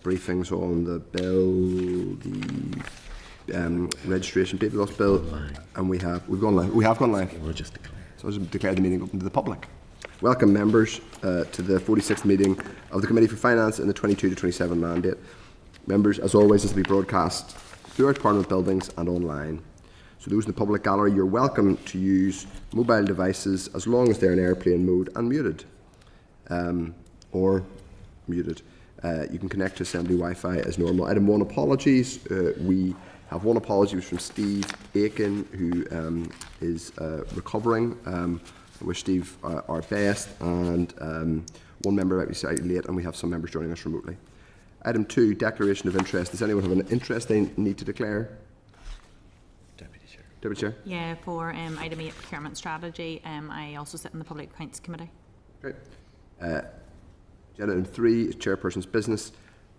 briefings on the bill, the registration paper loss bill, and we've gone live. We have gone live. We'll just declare. So I just declare the meeting open to the public. Welcome members to the 46th meeting of the Committee for Finance in the 22 to 27 mandate. Members, as always, this will be broadcast throughout Parliament buildings and online. So those in the public gallery, you're welcome to use mobile devices as long as they're in airplane mode and muted. You can connect to Assembly Wi-Fi as normal. Item 1, apologies. We have one apology from Steve Aiken, who is recovering. I wish Steve our best, and one member might be slightly late, and we have some members joining us remotely. Item 2, declaration of interest. Does anyone have an interest they need to declare? Deputy Chair. Deputy Chair? Yeah, for item 8, procurement strategy, I also sit in the Public Accounts Committee. Great. Agenda item 3 is chairperson's business.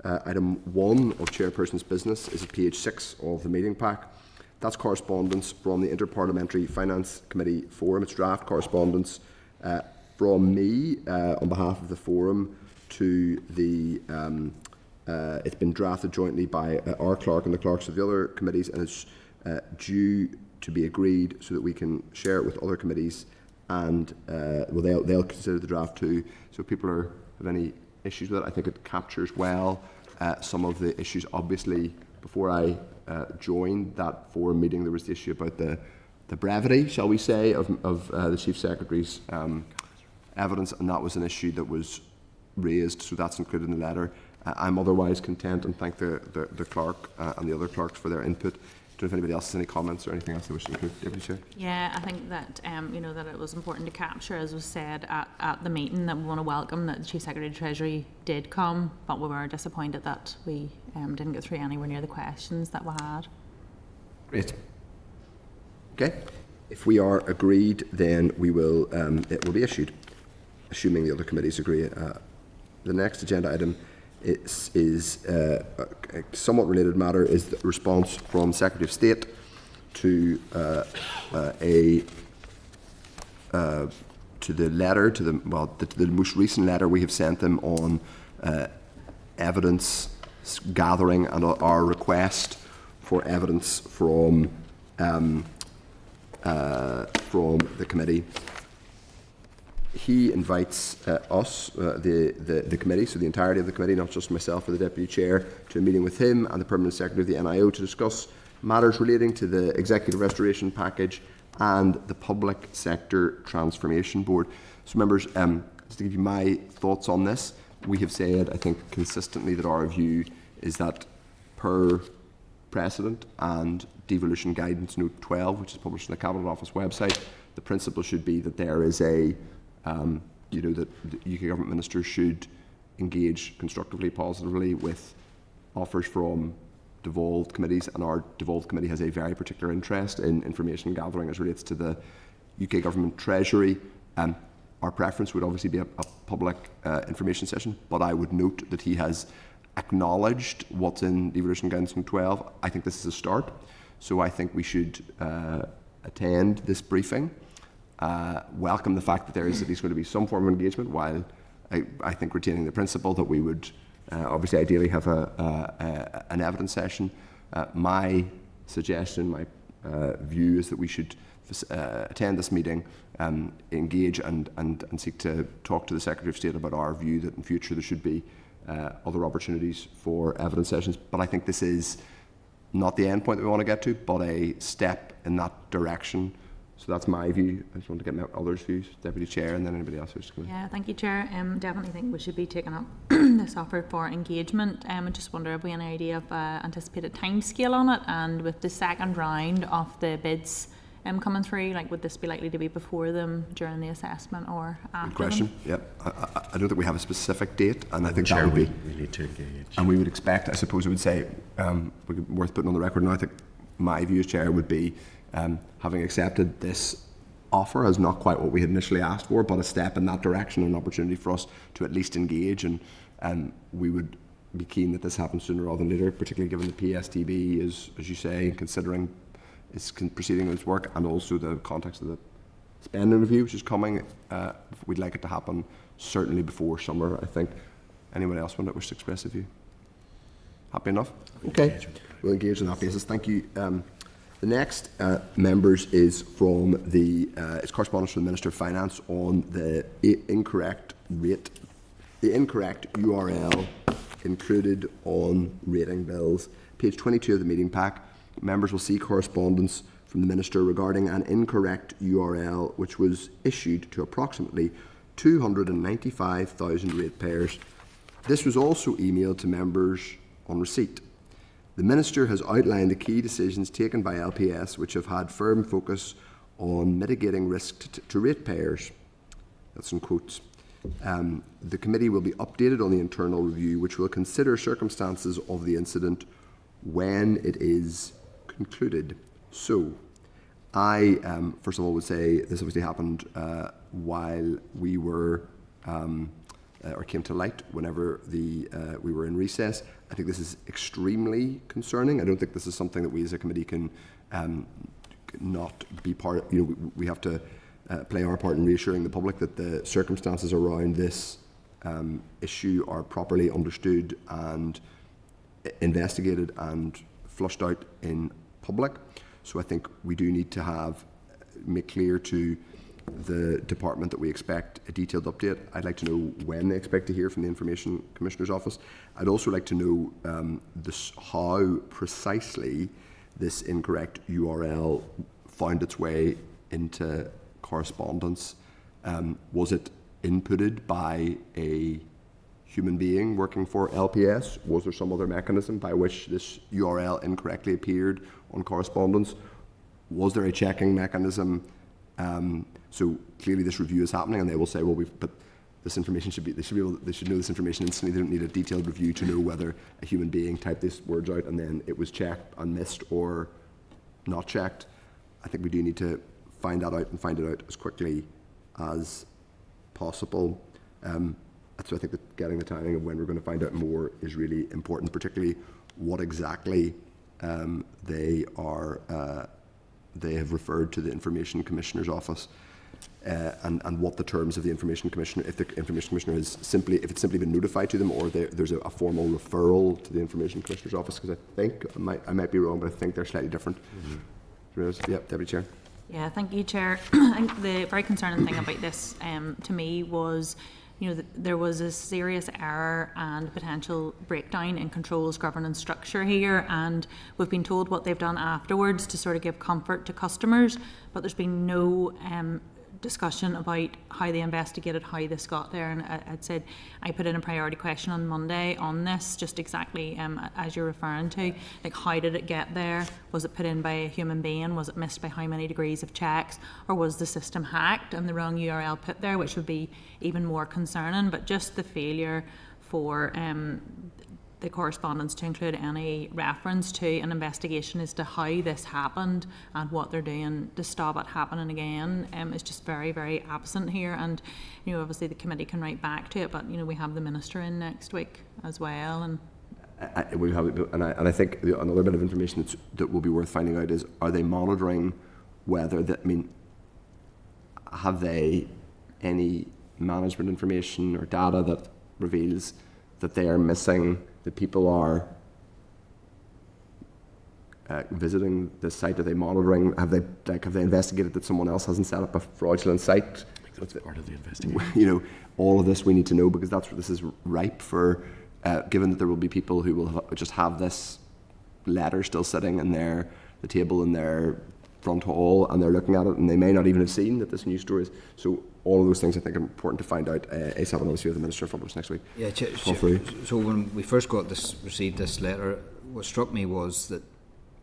Item 1 of chairperson's business is at page 6 of the meeting pack. That's correspondence from the Interparliamentary Finance Committee Forum. It's draft correspondence from me on behalf of the Forum to the. It's been drafted jointly by our clerk and the clerks of the other committees, and it's due to be agreed so that we can share it with other committees, and they'll consider the draft too. So if people have any issues with it, I think it captures well some of the issues. Obviously, before I joined that Forum meeting, there was the issue about the brevity, shall we say, of the Chief Secretary's evidence, and that was an issue that was raised, so that's included in the letter. I'm otherwise content, and thank the clerk and the other clerks for their input. I don't know if anybody else has any comments or anything else they wish to include. Deputy Chair? Yeah, I think that that it was important to capture, as was said at the meeting, that we want to welcome that the Chief Secretary of Treasury did come, but we were disappointed that we didn't get through anywhere near the questions that we had. Great. Okay. If we are agreed, then we will. It will be issued, assuming the other committees agree. The next agenda item is a somewhat related matter, is the response from Secretary of State to the letter, to the most recent letter we have sent them on evidence gathering and our request for evidence from the committee. He invites us, the committee, so the entirety of the committee, not just myself or the Deputy Chair, to a meeting with him and the Permanent Secretary of the NIO to discuss matters relating to the Executive Restoration Package and the Public Sector Transformation Board. So members, just to give you my thoughts on this, we have said, I think, consistently that our view is that per precedent and devolution guidance note 12, which is published on the Cabinet Office website, the principle should be that there is that the UK government ministers should engage constructively, positively with offers from devolved committees, and our devolved committee has a very particular interest in information gathering as relates to the UK government treasury. Our preference would obviously be a public information session, but I would note that he has acknowledged what's in devolution guidance note 12. I think this is a start, so I think we should attend this briefing. Welcome the fact that there is at least going to be some form of engagement, while I think retaining the principle that we would obviously ideally have an evidence session. My suggestion, my view is that we should attend this meeting, engage and seek to talk to the Secretary of State about our view that in future there should be other opportunities for evidence sessions. But I think this is not the end point that we want to get to, but a step in that direction. So that's my view. I just want to get others' views, Deputy Chair, and then anybody else who's going to. Yeah, thank you, Chair. Definitely think we should be taking up this offer for engagement. I just wonder if we have any idea of anticipated timescale on it, and with the second round of the bids coming through, would this be likely to be before them, during the assessment, or after? Good question. Them? Yep. I don't think we have a specific date, and I think Chair, that would be. We need to engage. And we would expect, I suppose, it would say, worth putting on the record. And I think my view as Chair would be. Having accepted this offer as not quite what we had initially asked for, but a step in that direction, an opportunity for us to at least engage, and we would be keen that this happens sooner rather than later, particularly given the PSTB is, as you say, considering it's proceeding with its work, and also the context of the spending review, which is coming. We'd like it to happen certainly before summer, I think. Anyone else want to wish to express a view? Happy enough? Okay, we'll engage on that basis. Thank you. The next, members, is from it's correspondence from the Minister of Finance on the incorrect URL included on rating bills. Page 22 of the meeting pack. Members will see correspondence from the Minister regarding an incorrect URL which was issued to approximately 295,000 ratepayers. This was also emailed to members on receipt. The Minister has outlined the key decisions taken by LPS which have had firm focus on mitigating risk to ratepayers. That's in quotes. The committee will be updated on the internal review which will consider circumstances of the incident when it is concluded. So, I first of all would say this obviously happened while we were or came to light whenever we were in recess. I think this is extremely concerning. I don't think this is something that we as a committee can not be part. We have to play our part in reassuring the public that the circumstances around this issue are properly understood and investigated and flushed out in public. So I think we do need to make clear to the department that we expect a detailed update. I'd like to know when they expect to hear from the Information Commissioner's Office. I'd also like to know how precisely this incorrect URL found its way into correspondence. Was it inputted by a human being working for LPS? Was there some other mechanism by which this URL incorrectly appeared on correspondence? Was there a checking mechanism? So clearly this review is happening, and they will say, well, but this information they should know this information instantly. They don't need a detailed review to know whether a human being typed these words out and then it was checked and missed or not checked. I think we do need to find that out and find it out as quickly as possible. So I think that getting the timing of when we're going to find out more is really important, particularly what exactly they have referred to the Information Commissioner's Office and what the terms of the Information Commissioner, if the Information Commissioner has if it's simply been notified to them, or there's a formal referral to the Information Commissioner's Office, because I think, I might be wrong, but I think they're slightly different. Yeah, Deputy Chair. Yeah, thank you, Chair. I think the very concerning thing about this to me was, there was a serious error and potential breakdown in controls, governance structure here, and we've been told what they've done afterwards to sort of give comfort to customers, but there's been no discussion about how they investigated how this got there. And I'd said I put in a priority question on Monday on this, just exactly as you're referring to, like how did it get there? Was it put in by a human being? Was it missed by how many degrees of checks? Or was the system hacked and the wrong URL put there, which would be even more concerning? But just the failure for the correspondence to include any reference to an investigation as to how this happened and what they're doing to stop it happening again is just very, very absent here. And obviously the committee can write back to it, but we have the Minister in next week as well. And we have, and I think another bit of information that will be worth finding out is, are they monitoring whether that? I mean, have they any management information or data that reveals that they are missing? That people are visiting the site? Are they monitoring? Have they investigated that someone else hasn't set up a fraudulent site? I think that's part of the investigation. All of this we need to know, because that's where this is ripe for. Given that there will be people who will just have this letter still sitting in the table in their front hall, and they're looking at it, and they may not even have seen that this news story is. So all of those things I think are important to find out ASAP, and obviously with the Minister for us next week. Yeah, so when we first received this letter, what struck me was that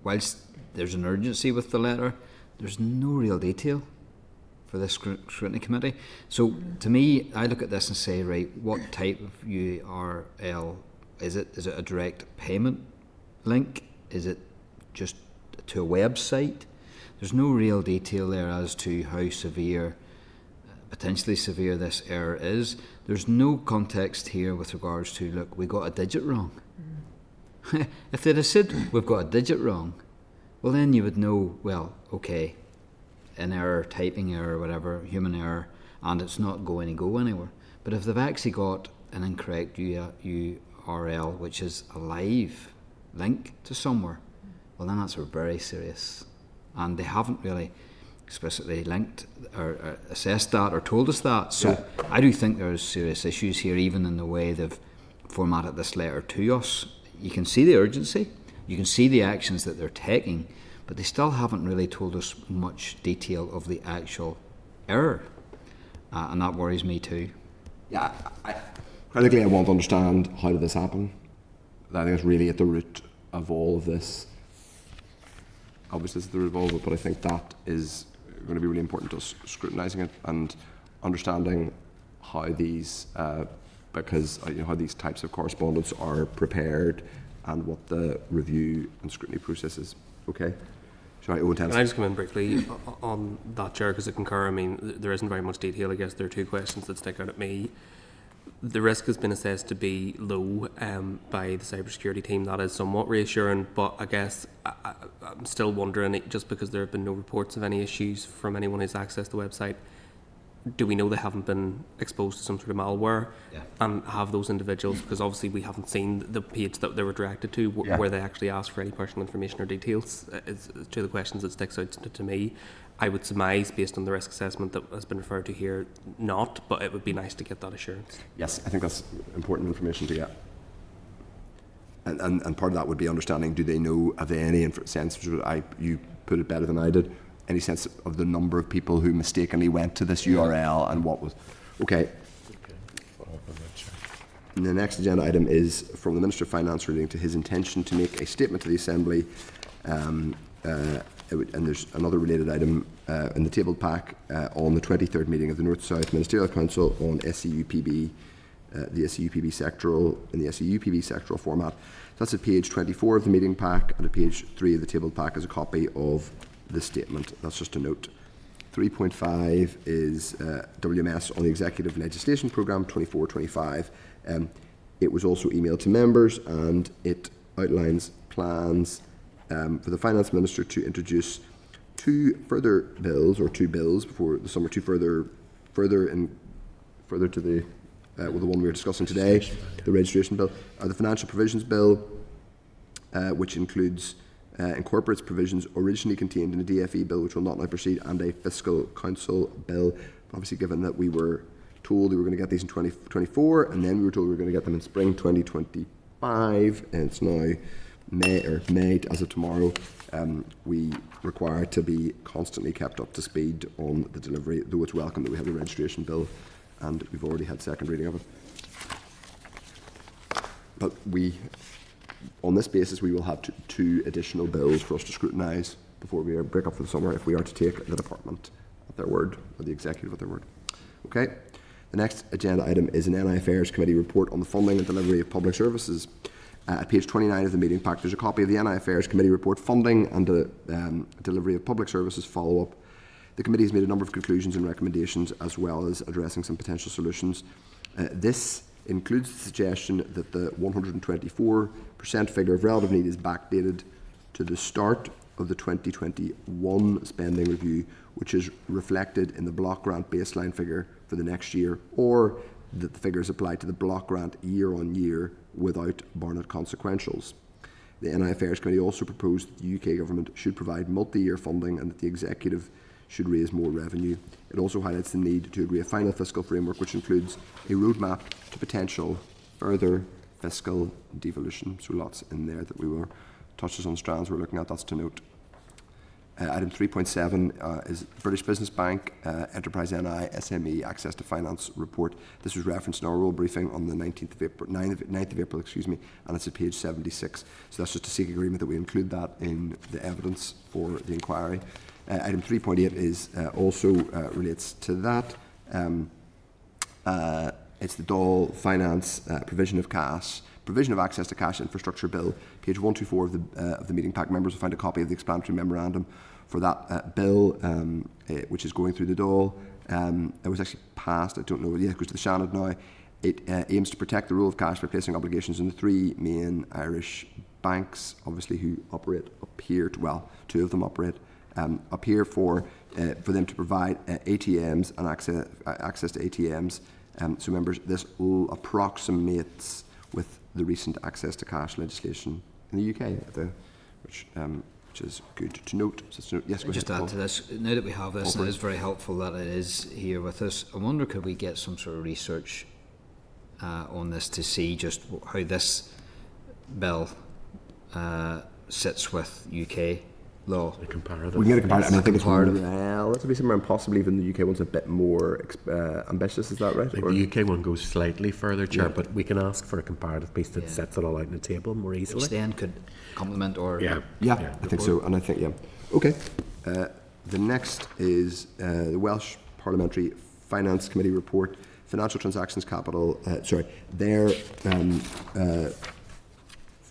whilst there's an urgency with the letter, there's no real detail for this scrutiny committee. So to me, I look at this and say, right, what type of URL is it? Is it a direct payment link? Is it just to a website? There's no real detail there as to how severe, potentially severe, this error is. There's no context here with regards to, look, we got a digit wrong. If they'd have said, we've got a digit wrong, well then you would know, well, okay, an error, typing error, whatever, human error, and it's not going to go anywhere. But if they've actually got an incorrect URL, which is a live link to somewhere, well then that's very serious. And they haven't really explicitly linked or assessed that or told us that. So I do think there's serious issues here, even in the way they've formatted this letter to us. You can see the urgency, you can see the actions that they're taking, but they still haven't really told us much detail of the actual error. And that worries me too. Yeah, critically, I want to understand how did this happen. I think it's really at the root of all of this. Obviously, it's at the root of all of it, but I think that is going to be really important to us scrutinising it and understanding how these, because how these types of correspondence are prepared and what the review and scrutiny process is. Okay. Sorry, Owen Tennyson. Can I just come in briefly on that, Chair, because I concur. I mean, there isn't very much detail. I guess there are two questions that stick out at me. The risk has been assessed to be low by the cybersecurity team. That is somewhat reassuring, but I guess I'm still wondering, just because there have been no reports of any issues from anyone who's accessed the website, do we know they haven't been exposed to some sort of malware? Yeah. And have those individuals, because obviously we haven't seen the page that they were directed to where they actually asked for any personal information or details, is two of the questions that sticks out to me. I would surmise, based on the risk assessment that has been referred to here, not, but it would be nice to get that assurance. Yes, I think that's important information to get. And part of that would be understanding, do they know, have they any sense, you put it better than I did, any sense of the number of people who mistakenly went to this URL and what was... Okay. And the next agenda item is from the Minister of Finance relating to his intention to make a statement to the Assembly. And there's another related item in the tabled pack on the 23rd meeting of the North-South Ministerial Council on SEUPB, the SEUPB sectoral, in the SEUPB sectoral format. That's at page 24 of the meeting pack, and at page 3 of the tabled pack is a copy of the statement. That's just a note. 3.5 is WMS on the Executive Legislation Programme 24-25. It was also emailed to members, and it outlines plans for the Finance Minister to introduce two bills before the summer, further to the the one we were discussing today, the registration bill, the Financial Provisions Bill, which incorporates provisions originally contained in the DFE bill, which will not now proceed, and a Fiscal Council bill. Obviously, given that we were told we were going to get these in 2024, and then we were told we were going to get them in spring 2025, and it's now May as of tomorrow, we require to be constantly kept up to speed on the delivery, though it's welcome that we have a registration bill, and we've already had second reading of it. But on this basis, we will have two additional bills for us to scrutinise before we break up for the summer, if we are to take the department at their word, or the executive at their word. Okay. The next agenda item is an NI Affairs Committee report on the funding and delivery of public services. At page 29 of the meeting pack, there's a copy of the NI Affairs Committee report, funding and delivery of public services follow-up. The committee has made a number of conclusions and recommendations, as well as addressing some potential solutions. This includes the suggestion that the 124% figure of relative need is backdated to the start of the 2021 spending review, which is reflected in the block grant baseline figure for the next year, or that the figures apply to the block grant year on year without Barnett consequentials. The NI Affairs Committee also proposed that the UK Government should provide multi-year funding and that the Executive should raise more revenue. It also highlights the need to agree a final fiscal framework which includes a roadmap to potential further fiscal devolution. So lots in there that we were touches on strands we're looking at, that's to note. Item 3.7 is British Business Bank Enterprise NI SME Access to Finance report. This was referenced in our role briefing on the 9th of April, and it's at page 76. So that's just to seek agreement that we include that in the evidence for the inquiry. Item 3.8 is also relates to that. It's the Dáil Finance provision of access to cash infrastructure bill. Page 124 of the meeting pack. Members will find a copy of the explanatory memorandum for that bill, which is going through the Dáil. It was actually passed, I don't know, it goes to the Seanad now. It aims to protect the rule of cash by placing obligations on the three main Irish banks, obviously, who operate up here, two of them operate up here for them to provide ATMs and access to ATMs So members, this approximates with the recent access to cash legislation in the UK, which is good to note. Yes, go Just ahead, add to Paul. this, now that we have this, and it is very helpful that it is here with us, I wonder could we get some sort of research on this to see just how this bill sits with UK law. The comparative. We can get a comparative. I mean, I think it's Comparative. relatively similar, and possibly even the UK one's a bit more ambitious. Is that right? I think Or- the UK one goes slightly further, Chair, Yeah. but we can ask for a comparative piece that Yeah. sets it all out on the table more easily. Which then could complement or Yeah. Yeah, I think so, and I think, yeah. Okay. The next is the Welsh Parliamentary Finance Committee report, Financial Transactions Capital, their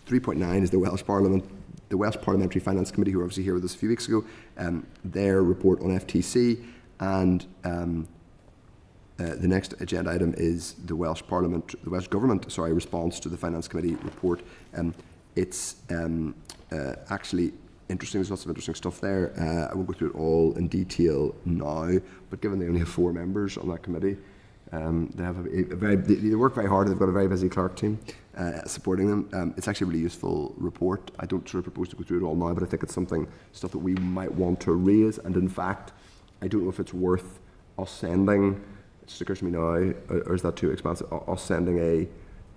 3.9 is the Welsh Parliamentary Finance Committee, who were obviously here with us a few weeks ago, their report on FTC, and the next agenda item is the Welsh Government response to the Finance Committee report. It's actually interesting. There's lots of interesting stuff there. I won't go through it all in detail now, but given they only have 4 members on that committee, they have they work very hard. They've got a very busy clerk team supporting them. It's actually a really useful report. I don't sort of propose to go through it all now, but I think it's stuff that we might want to raise. And in fact, I don't know if it's worth us sending. It just occurs to me now, or is that too expensive? Us sending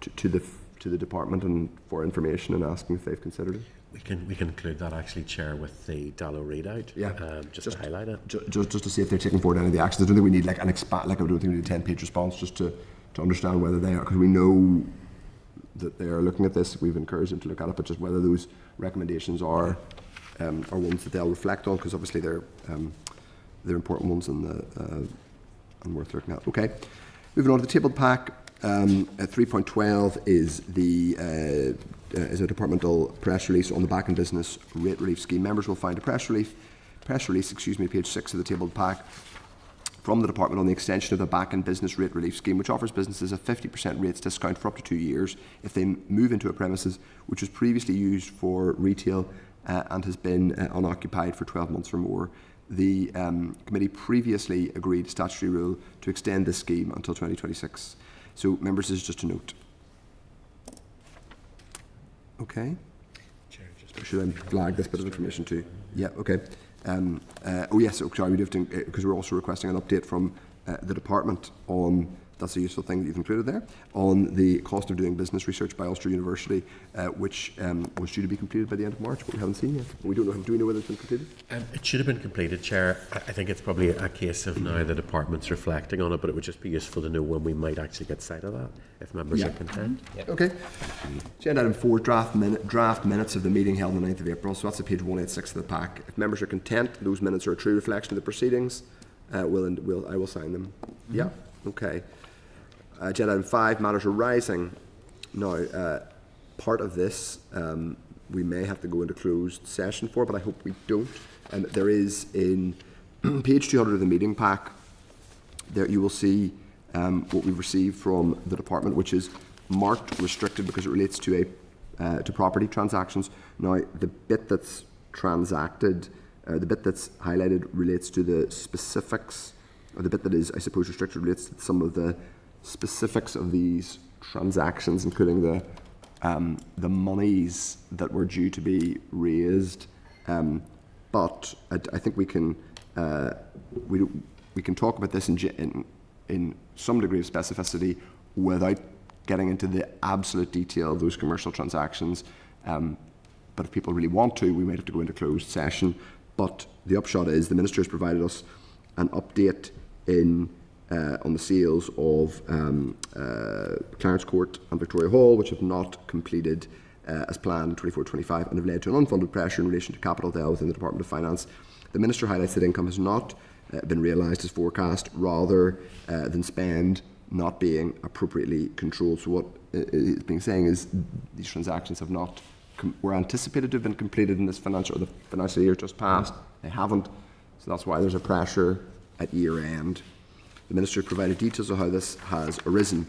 to the department and for information and asking if they've considered it. We can include that actually, Chair, with the Dallo readout. Yeah. Just to highlight it. Just to see if they're taking forward any of the actions. I don't think we need I don't think we need a 10-page response just to understand whether they are, because we know that they are looking at this. We've encouraged them to look at it, but just whether those recommendations are ones that they'll reflect on, because obviously they're important ones and worth looking at. Okay, moving on to the tabled pack. At 3.12 is a departmental press release on the Back in Business rate relief scheme. Members will find a press release, page 6 of the tabled pack, from the department on the extension of the Back in Business rate relief scheme, which offers businesses a 50% rates discount for up to 2 years if they move into a premises which was previously used for retail and has been unoccupied for 12 months or more. The committee previously agreed statutory rule to extend this scheme until 2026. So, members, this is just a note. Okay. Chair, just Should I flag this bit of information too? Yeah, okay. Oh yes, sorry, we do have to, because we're also requesting an update from the department on, that's a useful thing that you've included there, on the cost of doing business research by Ulster University, which was due to be completed by the end of March, but we haven't seen yet. We don't know, do we know whether it's been completed? It should have been completed, Chair. I think it's probably a case of now the department's reflecting on it, but it would just be useful to know when we might actually get sight of that, if members are content. Okay. Agenda item 4, draft minutes of the meeting held on the 9th of April. So that's at page 186 of the pack. If members are content, those minutes are a true reflection of the proceedings. I will sign them. Yeah. Okay. Agenda item 5, matters arising. Now, part of this we may have to go into closed session for, but I hope we don't. There is in page 200 of the meeting pack. There you will see what we've received from the department, which is marked restricted because it relates to to property transactions. Now, the bit that's transacted, the bit that's highlighted relates to the specifics, or the bit that is, I suppose, restricted relates to some of the specifics of these transactions, including the monies that were due to be raised. But I think we can talk about this in some degree of specificity without getting into the absolute detail of those commercial transactions. But if people really want to, we might have to go into closed session. But the upshot is the Minister has provided us an update on the sales of Clarence Court and Victoria Hall, which have not completed as planned in 24-25 and have led to an unfunded pressure in relation to capital debt within the Department of Finance. The Minister highlights that income has not been realised as forecast, rather than spend not being appropriately controlled. So what is being saying is these transactions have not were anticipated to have been completed in this the financial year just passed. They haven't, so that's why there's a pressure at year end. The Minister provided details of how this has arisen.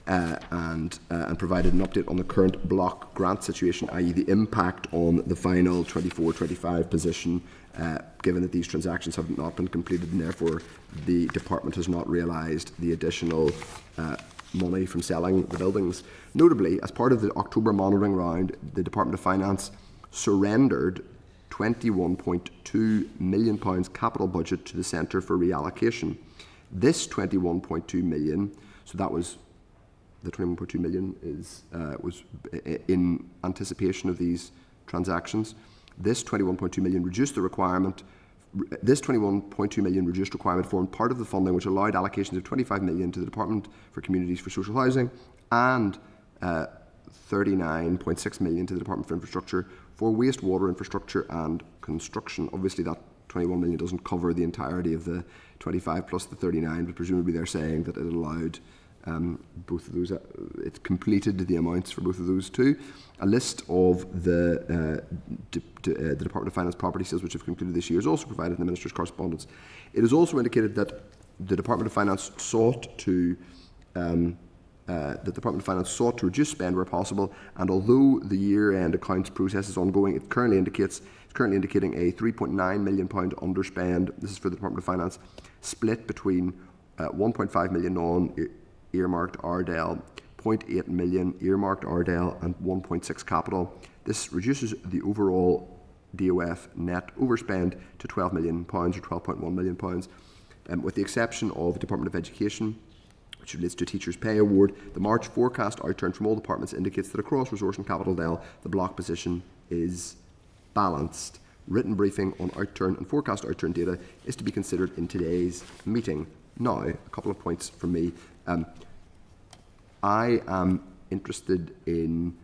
and provided an update on the current block grant situation, i.e. the impact on the final 24-25 position, given that these transactions have not been completed and therefore the department has not realised the additional money from selling the buildings. Notably, as part of the October monitoring round, the Department of Finance surrendered £21.2 million capital budget to the Centre for reallocation. This 21.2 million, so that was the 21.2 million was in anticipation of these transactions. This 21.2 million reduced the requirement. This 21.2 million reduced requirement formed part of the funding which allowed allocations of 25 million to the Department for Communities for Social Housing and 39.6 million to the Department for Infrastructure for wastewater infrastructure and construction. Obviously that 21 million doesn't cover the entirety of the 25 plus the 39, but presumably they're saying that it allowed both of those, it completed the amounts for both of those two. A list of the Department of Finance property sales which have concluded this year is also provided in the Minister's correspondence. It is also indicated that the Department of Finance sought to reduce spend where possible, and although the year-end accounts process is ongoing, it's currently indicating a £3.9 million underspend. This is for the Department of Finance, split between 1.5 million non-earmarked Ardell, 0.8 million earmarked Ardell, and 1.6 capital. This reduces the overall DOF net overspend to £12 million or £12.1 million, with the exception of the Department of Education, which relates to Teachers' Pay Award. The March forecast outturn from all departments indicates that across resource and capital DEL, the block position is balanced. Written briefing on outturn and forecast outturn data is to be considered in today's meeting. Now, a couple of points from me. I am interested in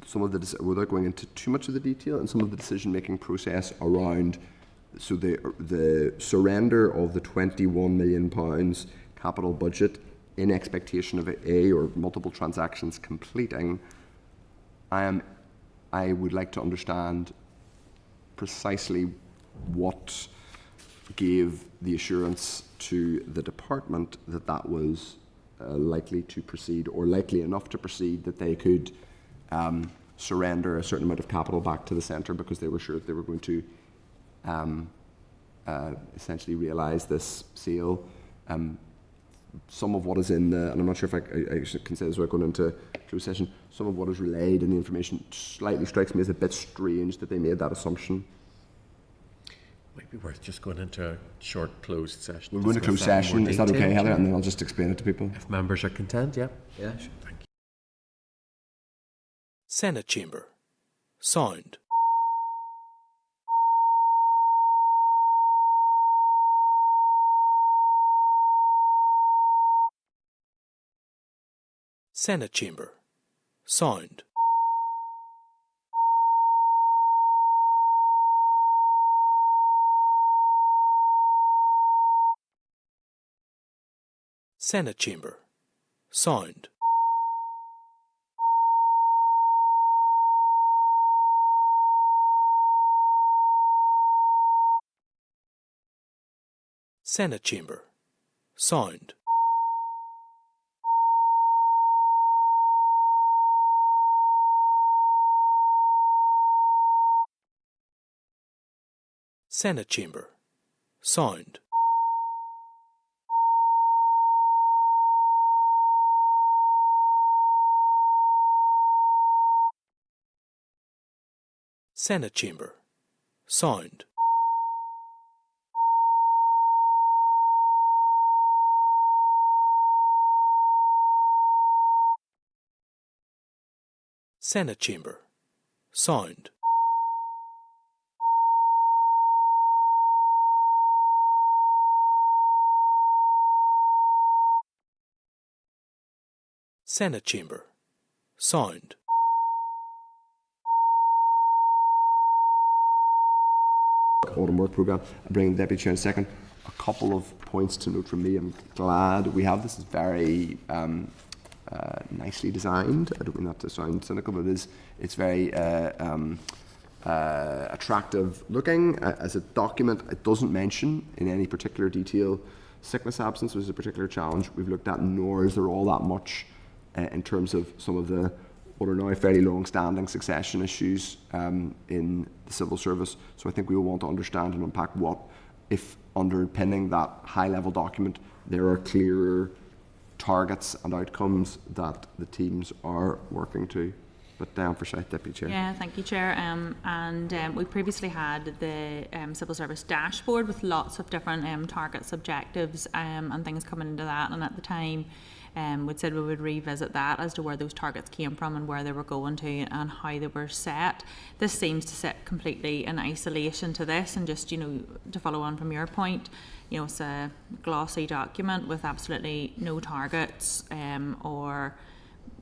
some of the, without going into too much of the detail, and some of the decision-making process around the surrender of the £21 million capital budget in expectation of a or multiple transactions completing. I would like to understand precisely what gave the assurance to the department that that was likely to proceed, or likely enough to proceed, that they could surrender a certain amount of capital back to the centre because they were sure that they were going to essentially realise this sale. Some of what is in the, and I'm not sure if I can say this without going into closed session, some of what is relayed in the information slightly strikes me as a bit strange that they made that assumption. Might be worth just going into a short closed session. We'll go into closed session. Is that okay, Heather? And then I'll just explain it to people. If members are content, yeah. Yeah, sure. Thank you. Senate Chamber. Sound. Senate Chamber. Sound. Senate Chamber. Sound. Senate Chamber. Sound. Senate Chamber. Sound. Senate Chamber. Sound. Senate Chamber. Sound. Senate Chamber. Sound. Autumn work programme. I'll bring the Deputy Chair in a second. A couple of points to note from me. I'm glad we have this. It's very nicely designed. I don't mean that to sound cynical, but it's very attractive looking as a document. It doesn't mention in any particular detail sickness absence was a particular challenge we've looked at, nor is there all that much in terms of some of the what are now fairly long-standing succession issues in the civil service. So I think we will want to understand and unpack what, if underpinning that high-level document, there are clearer targets and outcomes that the teams are working to. But Diane Forsyth, Deputy Chair. Yeah, thank you, Chair. We previously had the civil service dashboard with lots of different targets, objectives, and things coming into that. And at the time, we'd said we would revisit that as to where those targets came from and where they were going to and how they were set. This seems to sit completely in isolation to this, and just, to follow on from your point, it's a glossy document with absolutely no targets or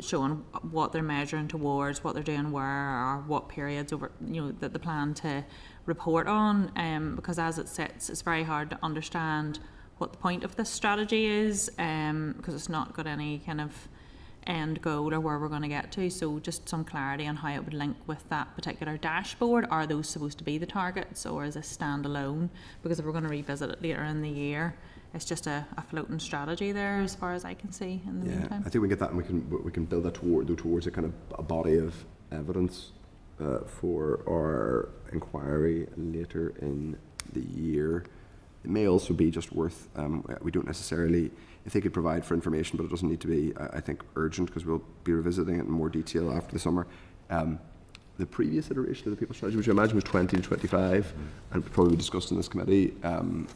showing what they're measuring towards, what they're doing where, or what periods over, that they plan to report on. Because as it sits, it's very hard to understand what the point of this strategy is, because it's not got any kind of end goal or where we're going to get to. So just some clarity on how it would link with that particular dashboard. Are those supposed to be the targets, or is this standalone? Because if we're going to revisit it later in the year, it's just a floating strategy there, as far as I can see in the meantime. I think we get that, and we can build that towards a kind of a body of evidence for our inquiry later in the year. It may also be just worth, we don't necessarily, if they could provide for information, but it doesn't need to be, I think, urgent, because we'll be revisiting it in more detail after the summer. The previous iteration of the People Strategy, which I imagine was 20 to 25, and probably discussed in this committee, and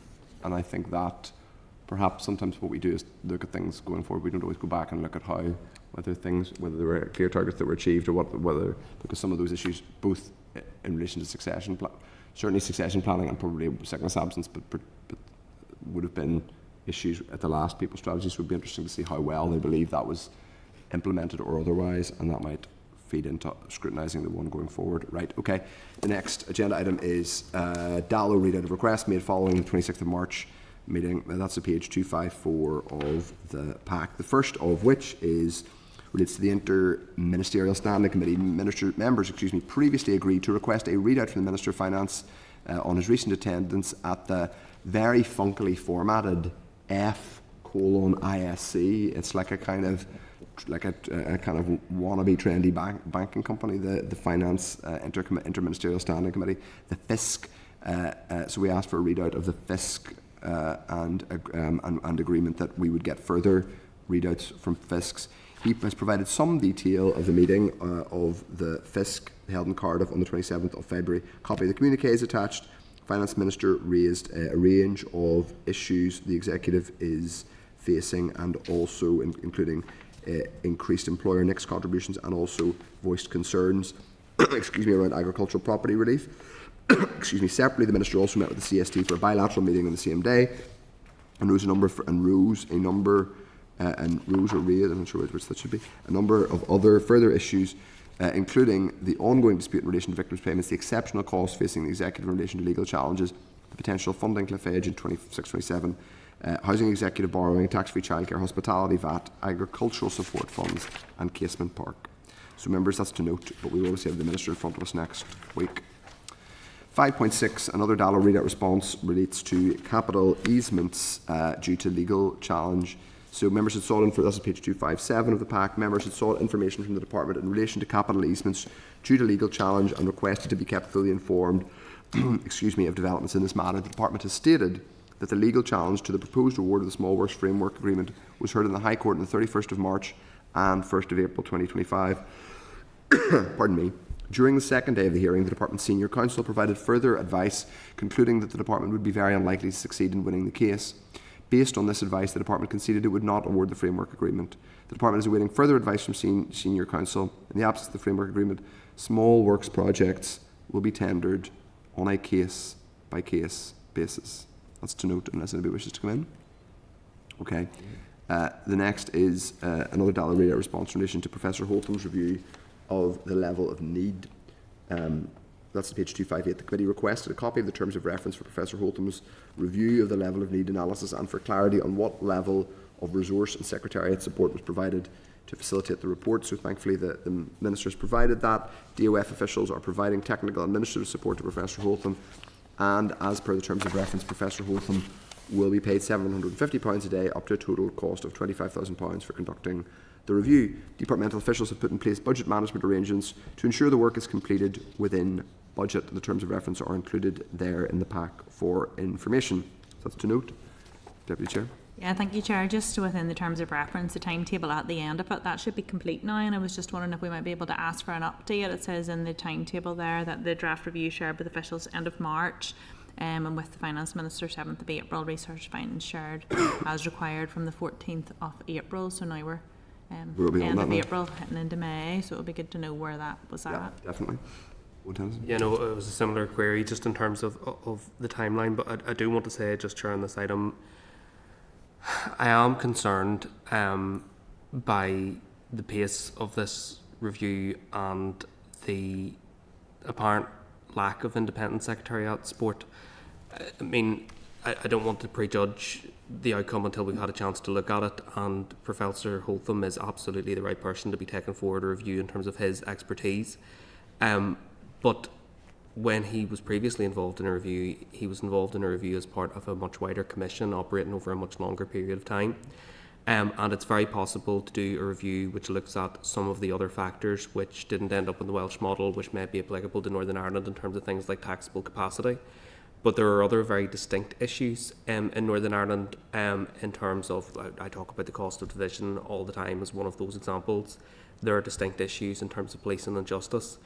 I think that perhaps sometimes what we do is look at things going forward. We don't always go back and look at whether there were clear targets that were achieved, or whether, because some of those issues, both in relation to succession planning and probably sickness absence, but would have been issues at the last People Strategy. So it would be interesting to see how well they believe that was implemented or otherwise, and that might feed into scrutinising the one going forward. Right, okay. The next agenda item is DALO readout of requests made following the 26th of March meeting. That's at page 254 of the pack. The first of which relates to the Inter-Ministerial Standing Committee. Members previously agreed to request a readout from the Minister of Finance on his recent attendance at the very funkily formatted F:ISC. It's like a kind of wannabe trendy banking company, the Finance Inter-Ministerial Standing Committee, the FISC. So we asked for a readout of the FISC and agreement that we would get further readouts from FISCs. He has provided some detail of the meeting of the FISC held in Cardiff on the 27th of February. A copy of the communique is attached. Finance Minister raised a range of issues the Executive is facing, and also including increased employer NICS contributions, and also voiced concerns around agricultural property relief. Separately, the Minister also met with the CST for a bilateral meeting on the same day, and rose a number of other further issues, including the ongoing dispute in relation to victims' payments, the exceptional costs facing the Executive in relation to legal challenges, the potential funding cliff edge in 26-27, housing executive borrowing, tax-free childcare, hospitality VAT, agricultural support funds, and Casement Park. So, members, that's to note, but we will obviously have the Minister in front of us next week. 5.6, another DALO readout response, relates to capital easements due to legal challenge. So members had sought that's page 257 of the pack. Members had sought information from the Department in relation to capital easements due to legal challenge and requested to be kept fully informed of developments in this matter. The Department has stated that the legal challenge to the proposed award of the Small Works Framework Agreement was heard in the High Court on the 31st of March and 1st of April 2025. Pardon me. During the second day of the hearing, the Department's Senior Counsel provided further advice, concluding that the Department would be very unlikely to succeed in winning the case. Based on this advice, the Department conceded it would not award the Framework Agreement. The Department is awaiting further advice from Senior Counsel. In the absence of the Framework Agreement, small works projects will be tendered on a case-by-case basis. That's to note, unless anybody wishes to come in. Okay. The next is another DALO readout response in relation to Professor Holtham's review of the level of need. That's page 258. The committee requested a copy of the terms of reference for Professor Holtham's review of the level of need analysis, and for clarity on what level of resource and secretariat support was provided to facilitate the report. So thankfully the Minister has provided that. DOF officials are providing technical and administrative support to Professor Holtham, and as per the terms of reference, Professor Holtham will be paid £750 a day, up to a total cost of £25,000 for conducting the review. Departmental officials have put in place budget management arrangements to ensure the work is completed within budget. The terms of reference are included there in the pack for information. So that's to note. Deputy Chair. Yeah, thank you, Chair. Just within the terms of reference, the timetable at the end of it, that should be complete now, and I was just wondering if we might be able to ask for an update. It says in the timetable there that the draft review shared with officials end of March, and with the Finance Minister 7th of April, research findings shared as required from the 14th of April. So now we're We'll be on end that of now. April, heading into May, so it would be good to know where that was Yeah, at. definitely. Owen Townsend. Yeah, no, it was a similar query just in terms of the timeline, but I do want to say, just during this item, I am concerned by the pace of this review and the apparent lack of independent secretariat support. I mean, I don't want to prejudge the outcome until we've had a chance to look at it, and Professor Holtham is absolutely the right person to be taken forward a review in terms of his expertise. But when he was previously involved in a review, he was involved in a review as part of a much wider commission operating over a much longer period of time. And it's very possible to do a review which looks at some of the other factors which didn't end up in the Welsh model, which may be applicable to Northern Ireland in terms of things like taxable capacity. But there are other very distinct issues in Northern Ireland in terms of, I talk about the cost of division all the time as one of those examples. There are distinct issues in terms of policing and justice,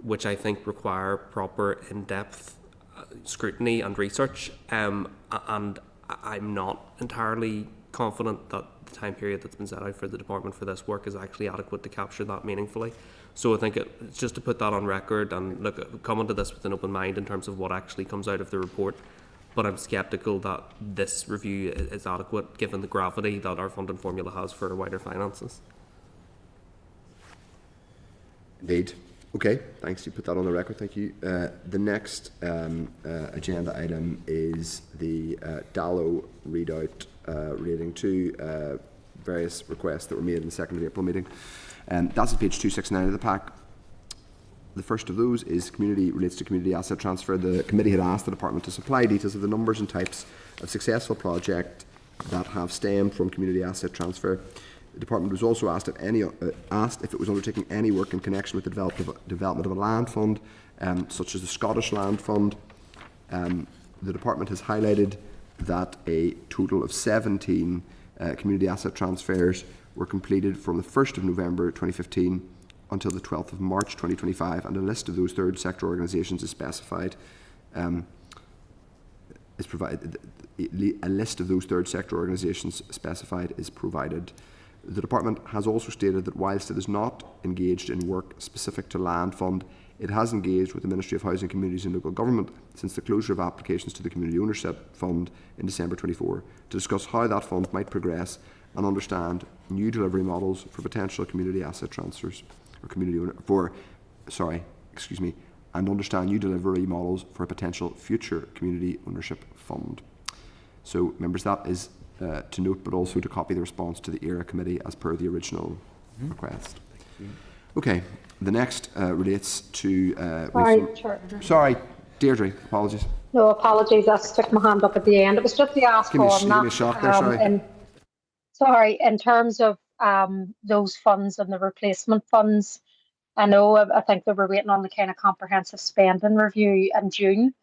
which I think require proper in-depth scrutiny and research. And I'm not entirely confident that the time period that's been set out for the department for this work is actually adequate to capture that meaningfully. So I think it's just to put that on record and look, come into this with an open mind in terms of what actually comes out of the report. But I'm sceptical that this review is adequate given the gravity that our funding formula has for wider finances. Indeed. Okay, thanks. You put that on the record. Thank you. The next agenda item is the Dallow readout relating to various requests that were made in the 2nd of April meeting. That's at page 269 of the pack. The first of those relates to community asset transfer. The committee had asked the department to supply details of the numbers and types of successful projects that have stemmed from community asset transfer. The department was also asked if it was undertaking any work in connection with the development of a land fund, such as the Scottish Land Fund. The department has highlighted that a total of 17 community asset transfers were completed from the 1st of November 2015 until the 12th of March 2025, and a list of those third sector organisations is specified. A list of those third sector organisations specified is provided. The department has also stated that whilst it is not engaged in work specific to Land Fund, it has engaged with the Ministry of Housing, Communities and Local Government since the closure of applications to the Community Ownership Fund in December 24 to discuss how that fund might progress and understand new delivery models for potential community asset transfers, and understand new delivery models for a potential future community ownership fund. So, members, that is to note, but also to copy the response to the ERA committee as per the original request. Okay, the next relates to. Sorry, Deirdre, apologies. No, apologies, I stuck my hand up at the end. It was just the ask Give me on a shock there, sorry. In terms of those funds and the replacement funds, I think they were waiting on the kind of comprehensive spending review in June,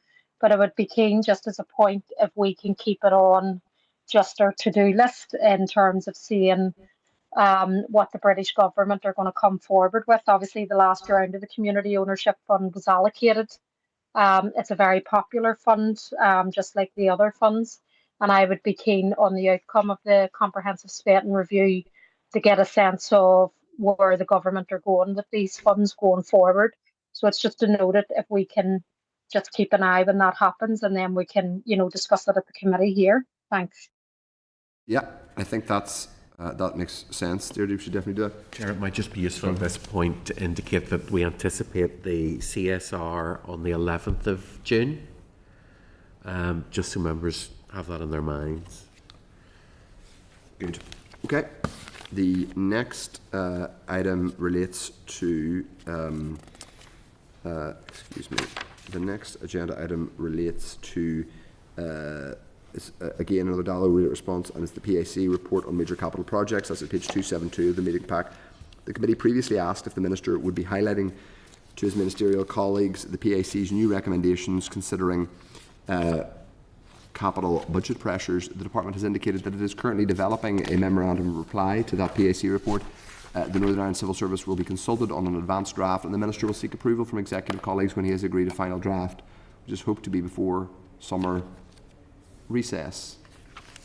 but I would be keen, just as a point, if we can keep it on just our to-do list in terms of seeing what the British government are going to come forward with. Obviously, the last round of the Community Ownership Fund was allocated. It's a very popular fund, just like the other funds, and I would be keen on the outcome of the comprehensive spending review to get a sense of where the government are going with these funds going forward. So it's just to note it, if we can just keep an eye when that happens, and then we can, discuss it at the committee here. Thanks. Yeah, I think that makes sense. Deirdre, we should definitely do that. Chair, it might just be useful at this point to indicate that we anticipate the CSR on the 11th of June, just so members have that in their minds. Good. Okay. The next item relates to, the next agenda item relates to is, again, another DALO response, and it's the PAC report on major capital projects. That's at page 272 of the meeting pack. The committee previously asked if the Minister would be highlighting to his ministerial colleagues the PAC's new recommendations considering capital budget pressures. The Department has indicated that it is currently developing a memorandum of reply to that PAC report. The Northern Ireland Civil Service will be consulted on an advanced draft, and the Minister will seek approval from executive colleagues when he has agreed a final draft, which is hoped to be before summer recess.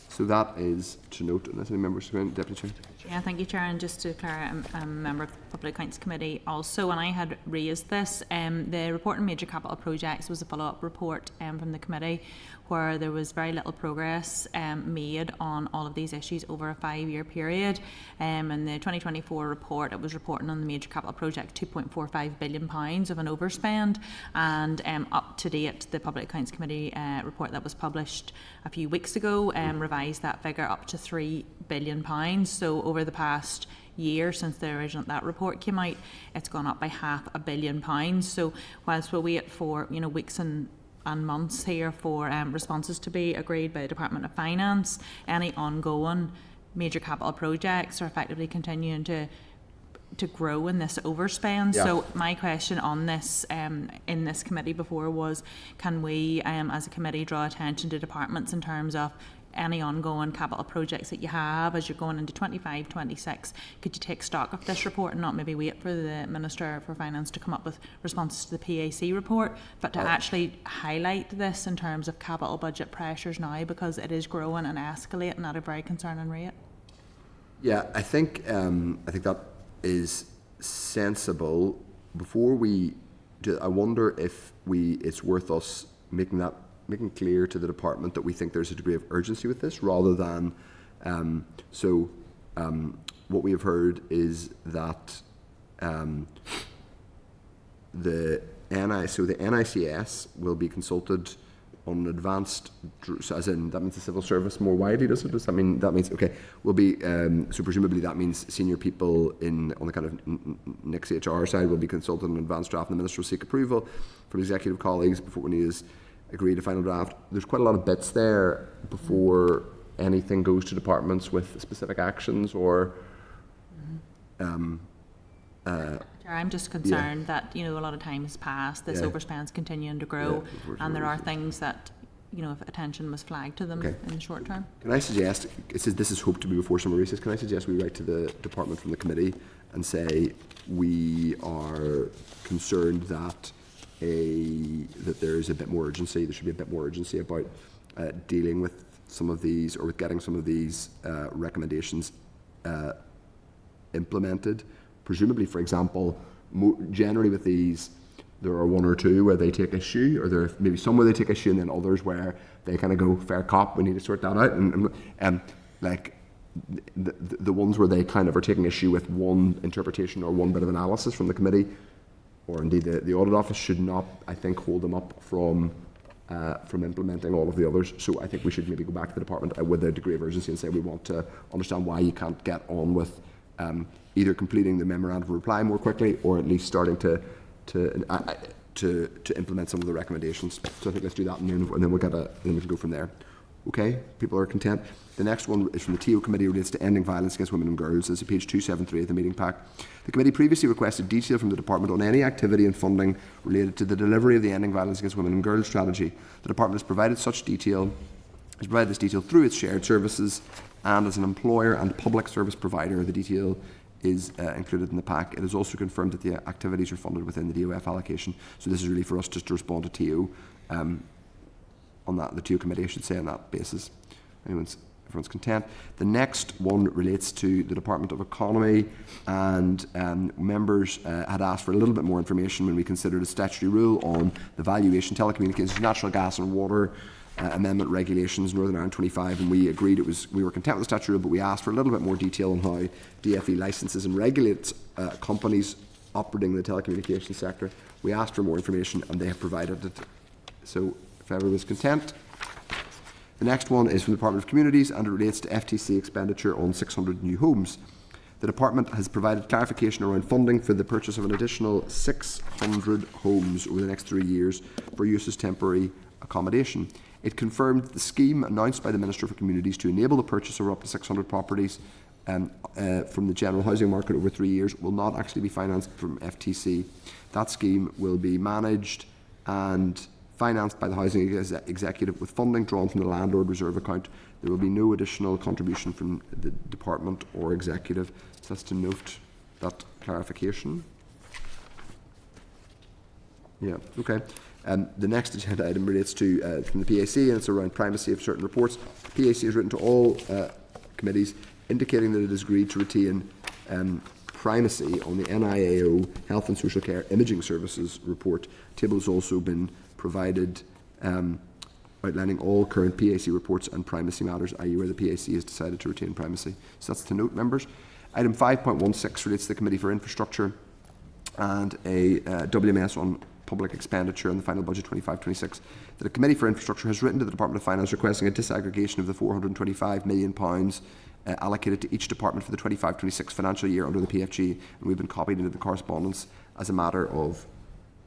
So that is to note. Unless any members, Deputy Chair. Yeah, thank you, Chair. And just to declare, I'm a member of the Public Accounts Committee also, and I had raised this. The report on major capital projects was a follow-up report from the committee where there was very little progress made on all of these issues over a 5-year period. In the 2024 report, it was reporting on the major capital project £2.45 billion of an overspend, and up to date, the Public Accounts Committee report that was published a few weeks ago revised that figure up to £3 billion. So over the past year since the original that report came out, it's gone up by £500 million. So whilst we'll wait for weeks and months here for responses to be agreed by the Department of Finance, any ongoing major capital projects are effectively continuing to grow in this overspend. Yeah. So my question on this in this committee before was, can we as a committee draw attention to departments in terms of any ongoing capital projects that you have as you're going into 25, 26, could you take stock of this report and not maybe wait for the Minister for Finance to come up with responses to the PAC report, but to actually highlight this in terms of capital budget pressures now, because it is growing and escalating at a very concerning rate? Yeah, I think that is sensible. Before we do, I wonder if it's worth us making clear to the department that we think there's a degree of urgency with this, rather than what we have heard is that the NICS will be consulted on an advanced, so as in that means the civil service more widely, does it? Does that mean that means okay? Will be so presumably that means senior people on the kind of next HR side will be consulted on an advanced draft, and the Minister will seek approval from executive colleagues before when he is agreed a final draft. There's quite a lot of bits there before anything goes to departments with specific actions or. I'm just concerned that a lot of time has passed. This overspend's continuing to grow, and there are things that if attention was flagged to them in the short term. Can I suggest, it says this is hoped to be before summer recess, can I suggest we write to the department from the committee and say we are concerned that there is a bit more urgency, there should be a bit more urgency about dealing with some of these, or with getting some of these recommendations implemented. Presumably, for example, generally with these, there are one or two where they take issue, or there are maybe some where they take issue, and then others where they kind of go, fair cop, we need to sort that out. And like the ones where they kind of are taking issue with one interpretation or one bit of analysis from the committee, or indeed the audit office, should not, I think, hold them up from implementing all of the others. So I think we should maybe go back to the department with a degree of urgency and say we want to understand why you can't get on with either completing the memorandum of reply more quickly, or at least starting to implement some of the recommendations. So I think let's do that, and then we can go from there. Okay, people are content. The next one is from the TO Committee, relates to ending violence against women and girls. This is page 273 of the meeting pack. The committee previously requested detail from the department on any activity and funding related to the delivery of the Ending Violence Against Women and Girls strategy. The department has provided this detail through its shared services, and as an employer and public service provider, the detail is included in the pack. It is also confirmed that the activities are funded within the DOF allocation. So this is really for us just to respond to TO on that, the TO Committee, I should say, on that basis. Everyone's content. The next one relates to the Department of Economy, and members had asked for a little bit more information when we considered a statutory rule on the valuation, telecommunications, natural gas and water amendment regulations, Northern Ireland 25, and we agreed we were content with the statutory rule, but we asked for a little bit more detail on how DFE licenses and regulates companies operating in the telecommunications sector. We asked for more information, and they have provided it. So if everyone's content. The next one is from the Department of Communities, and it relates to FTC expenditure on 600 new homes. The department has provided clarification around funding for the purchase of an additional 600 homes over the next 3 years for use as temporary accommodation. It confirmed the scheme announced by the Minister for Communities to enable the purchase of up to 600 properties from the general housing market over 3 years will not actually be financed from FTC. That scheme will be managed and financed by the Housing Executive with funding drawn from the Landlord Reserve account. There will be no additional contribution from the Department or Executive. So that's to note that clarification. Yeah, okay. The next agenda item relates to from the PAC, and it's around primacy of certain reports. The PAC has written to all committees indicating that it has agreed to retain primacy on the NIAO Health and Social Care Imaging Services report. A table has also been provided outlining all current PAC reports and primacy matters, i.e. where the PAC has decided to retain primacy. So that's to note, members. Item 5.16 relates to the Committee for Infrastructure and a WMS on public expenditure in the final budget 25-26. The Committee for Infrastructure has written to the Department of Finance requesting a disaggregation of the £425 million allocated to each department for the 25-26 financial year under the PFG, and we've been copied into the correspondence as a matter of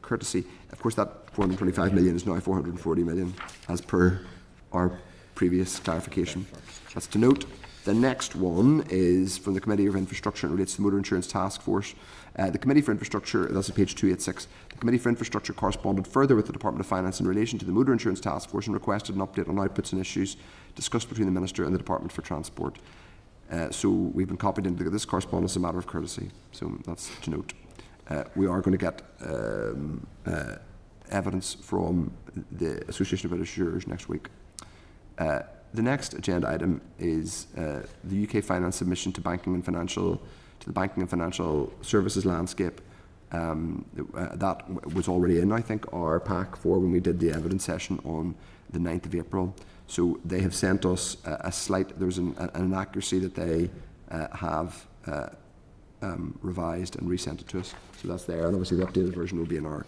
courtesy. Of course, that 425 million is now 440 million, as per our previous clarification. That's to note. The next one is from the Committee for Infrastructure and relates to the Motor Insurance Task Force. The Committee for Infrastructure, that's at page 286, the Committee for Infrastructure corresponded further with the Department of Finance in relation to the Motor Insurance Task Force and requested an update on outputs and issues discussed between the Minister and the Department for Transport. So we've been copied into this correspondence as a matter of courtesy. So that's to note. We are going to get evidence from the Association of Insurers next week. The next agenda item is the UK finance submission to the banking and financial services landscape. That was already in, I think, our pack for when we did the evidence session on the 9th of April. So they have sent us a slight, there's an inaccuracy that they have revised and resent it to us. So that's there, and obviously the updated version will be in our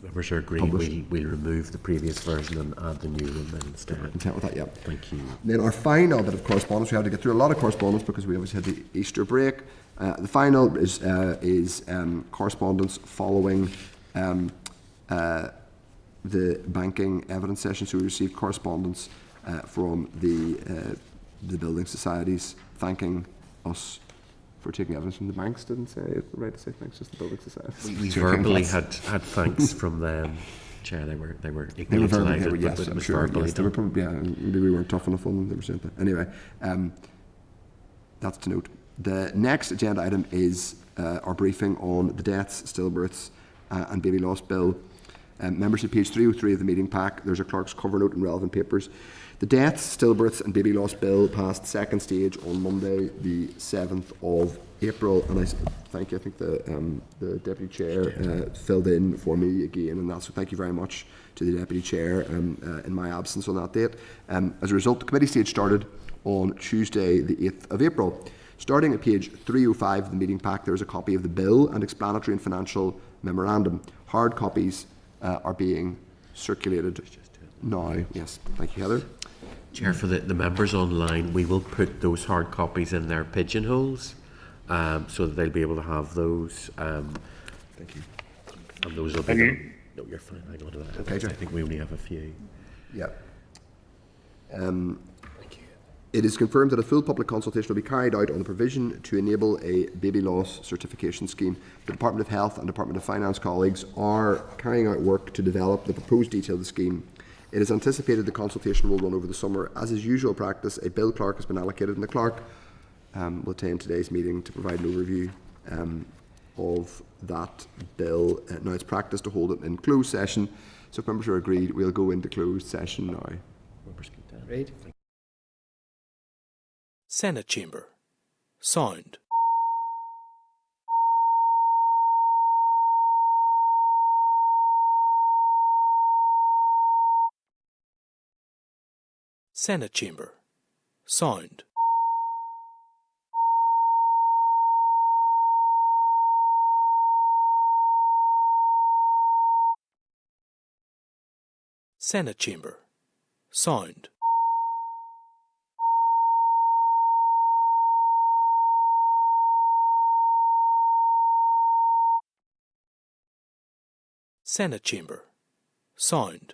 Members are agreeing we'll remove the previous version and add the new one then instead. Content with that, yeah. Thank you. Then our final bit of correspondence, we had to get through a lot of correspondence because we obviously had the Easter break. The final is correspondence following the banking evidence session. So we received correspondence from the building societies thanking us for taking evidence from the banks. Didn't say it right to say thanks, just the building society. We verbally had thanks from them. Chair, they were equally verbally, delighted, yes, but it I'm was sure. verbally Yes, they were done. probably, maybe we weren't tough enough on them. They were saying that. Anyway, that's to note. The next agenda item is our briefing on the deaths, stillbirths, and baby loss bill. Members, at page 303 of the meeting pack, there's a clerk's cover note and relevant papers. The deaths, stillbirths, and baby loss bill passed second stage on Monday, the 7th of April, and I thank you. I think the deputy chair filled in for me again, and that's so. Thank you very much to the deputy chair in my absence on that date. As a result, the committee stage started on Tuesday, the 8th of April. Starting at page 305 of the meeting pack, there is a copy of the bill and explanatory and financial memorandum. Hard copies are being circulated now. Yes, thank you, Heather. Chair, for the members online, we will put those hard copies in their pigeonholes so that they'll be able to have those. Thank you. And those will be done. No, you're fine. Hang on to that. Okay, Chair. I think we only have a few. Yeah. It is confirmed that a full public consultation will be carried out on the provision to enable a baby loss certification scheme. The Department of Health and Department of Finance colleagues are carrying out work to develop the proposed detail of the scheme. It is anticipated the consultation will run over the summer. As is usual practice, a bill clerk has been allocated, and the clerk will attend today's meeting to provide an overview of that bill. Now, it's practice to hold it in closed session, so if members are agreed, we'll go into closed session now. Members can tell. Right. Senate Chamber. Sound. Senate Chamber. Sound. Senate Chamber. Sound. Senate Chamber. Sound.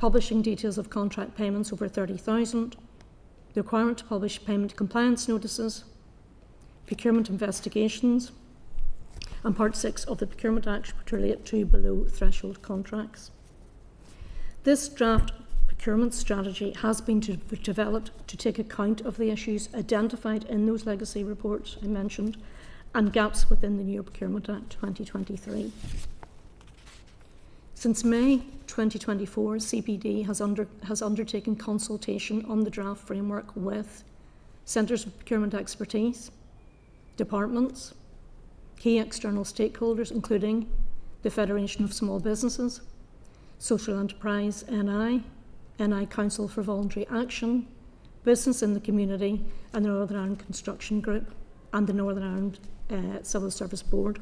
publishing details of contract payments over 30,000, the requirement to publish payment compliance notices, procurement investigations, and Part 6 of the Procurement Act which relate to below threshold contracts. This draft procurement strategy has been developed to take account of the issues identified in those legacy reports I mentioned and gaps within the new Procurement Act 2023. Since May 2024, CPD has undertaken consultation on the draft framework with centres of procurement expertise, departments, key external stakeholders including the Federation of Small Businesses, Social Enterprise NI, NI Council for Voluntary Action, Business in the Community and the Northern Ireland Construction Group and the Northern Ireland Civil Service Board.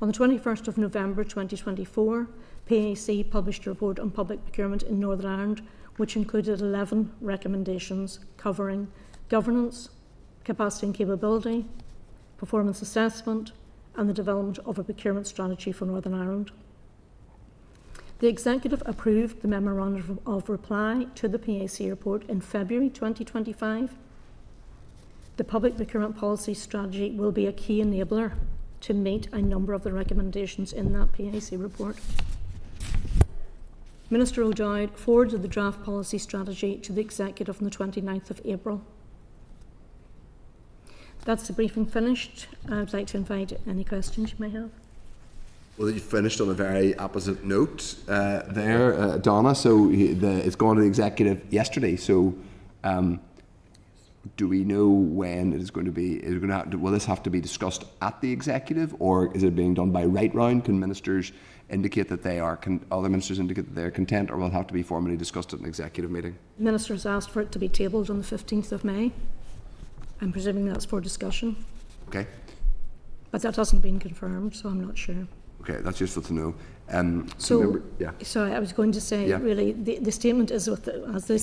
On the 21st of November 2024, PAC published a report on public procurement in Northern Ireland which included 11 recommendations covering governance, capacity and capability, performance assessment and the development of a procurement strategy for Northern Ireland. The Executive approved the Memorandum of Reply to the PAC report in February 2025. The public procurement policy strategy will be a key enabler to meet a number of the recommendations in that PAC report. Minister O'Dowd forwarded the draft policy strategy to the Executive on the 29th of April. That's the briefing finished. I would like to invite any questions you may have. Well, you finished on a very opposite note there, Donna. So it's gone to the Executive yesterday. So do we know when it is going to be? Is it going to will this have to be discussed at the Executive, or is it being done by right round? Can ministers indicate that they are? Can other ministers indicate that they are content, or will it have to be formally discussed at an Executive meeting? Ministers asked for it to be tabled on the 15th of May. I'm presuming that's for discussion. Okay. But that hasn't been confirmed, so I'm not sure. Okay, that's useful to know. So yeah. Sorry, I was going to say, Yeah. really, the statement is with as the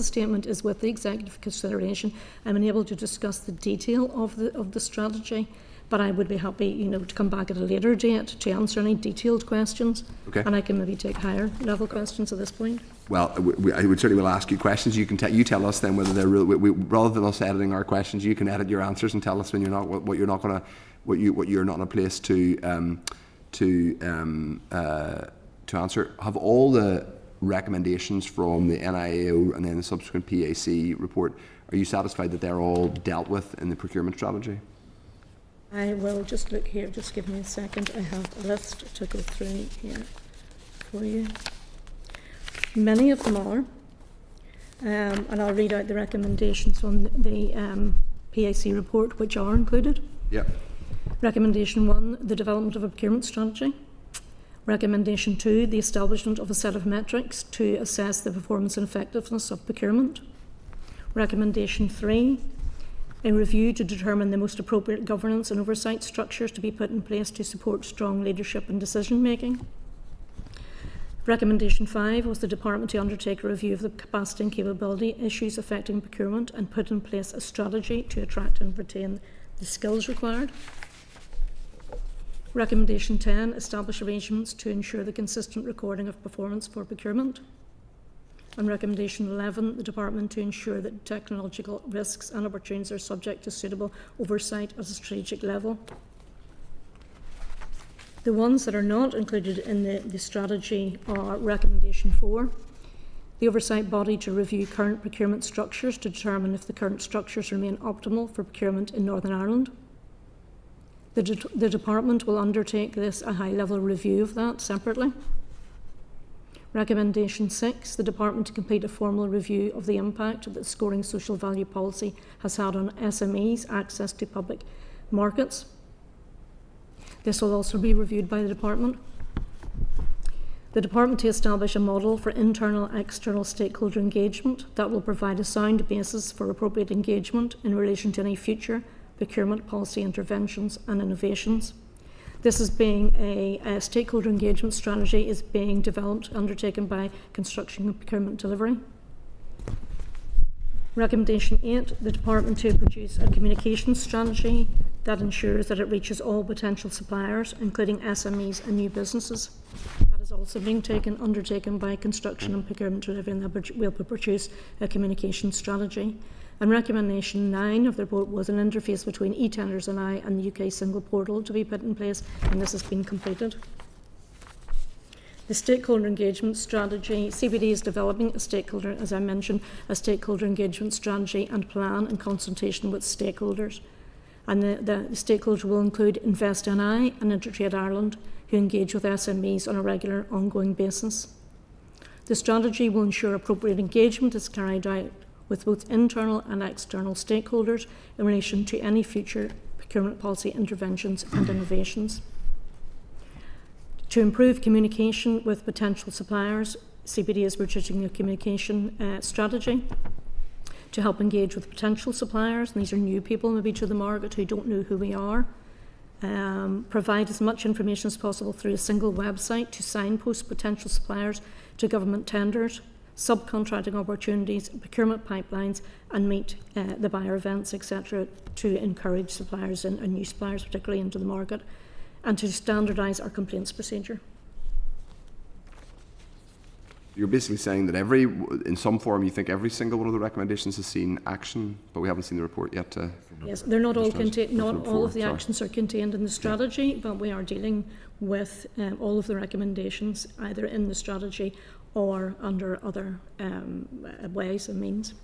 statement is with the Executive consideration. I'm unable to discuss the detail of the strategy, but I would be happy, to come back at a later date to answer any detailed questions. Okay. And I can maybe take higher level questions at this point. Well, I would certainly will ask you questions. You can you tell us then whether they're real. Rather than us editing our questions, you can edit your answers and tell us when you're not what you're not going to what you're not in a place to answer. Have all the recommendations from the NIAO and then the subsequent PAC report, are you satisfied that they're all dealt with in the procurement strategy? I will just look here. Just give me a second. I have a list to go through here for you. Many of them are, and I'll read out the recommendations from the PAC report which are included. Yeah. Recommendation 1, the development of a procurement strategy. Recommendation 2, the establishment of a set of metrics to assess the performance and effectiveness of procurement. Recommendation 3, a review to determine the most appropriate governance and oversight structures to be put in place to support strong leadership and decision making. Recommendation 5 was the Department to undertake a review of the capacity and capability issues affecting procurement and put in place a strategy to attract and retain the skills required. Recommendation 10, establish arrangements to ensure the consistent recording of performance for procurement. And recommendation 11, the Department to ensure that technological risks and opportunities are subject to suitable oversight at a strategic level. The ones that are not included in the strategy are recommendation 4, the oversight body to review current procurement structures to determine if the current structures remain optimal for procurement in Northern Ireland. The Department will undertake a high-level review of that separately. Recommendation 6, the Department to complete a formal review of the impact that scoring social value policy has had on SMEs' access to public markets. This will also be reviewed by the Department. The Department to establish a model for internal and external stakeholder engagement that will provide a sound basis for appropriate engagement in relation to any future procurement policy interventions and innovations. This is being a stakeholder engagement strategy is being developed, undertaken by Construction and Procurement Delivery. Recommendation 8, the Department to produce a communications strategy that ensures that it reaches all potential suppliers, including SMEs and new businesses. That has also been undertaken by Construction and Procurement Delivery, and that will produce a communication strategy. And recommendation 9 of the report was an interface between eTenders and I and the UK single portal to be put in place, and this has been completed. The stakeholder engagement strategy, CBD is developing as I mentioned, a stakeholder engagement strategy and plan in consultation with stakeholders. And the stakeholders will include Invest NI and Intertrade Ireland, who engage with SMEs on a regular, ongoing basis. The strategy will ensure appropriate engagement is carried out with both internal and external stakeholders in relation to any future procurement policy interventions and innovations. To improve communication with potential suppliers, CBD is producing a communication strategy to help engage with potential suppliers, and these are new people maybe to the market who don't know who we are. Provide as much information as possible through a single website to signpost potential suppliers to government tenders, subcontracting opportunities, procurement pipelines, and meet the buyer events, etc., to encourage suppliers and new suppliers particularly into the market, and to standardise our complaints procedure. You're basically saying that in some form, you think every single one of the recommendations has seen action, but we haven't seen the report yet. Yes, they're not all contained. Not all of the Sorry. actions are contained in the strategy, but we are dealing with all of the recommendations either in the strategy or under other ways and means.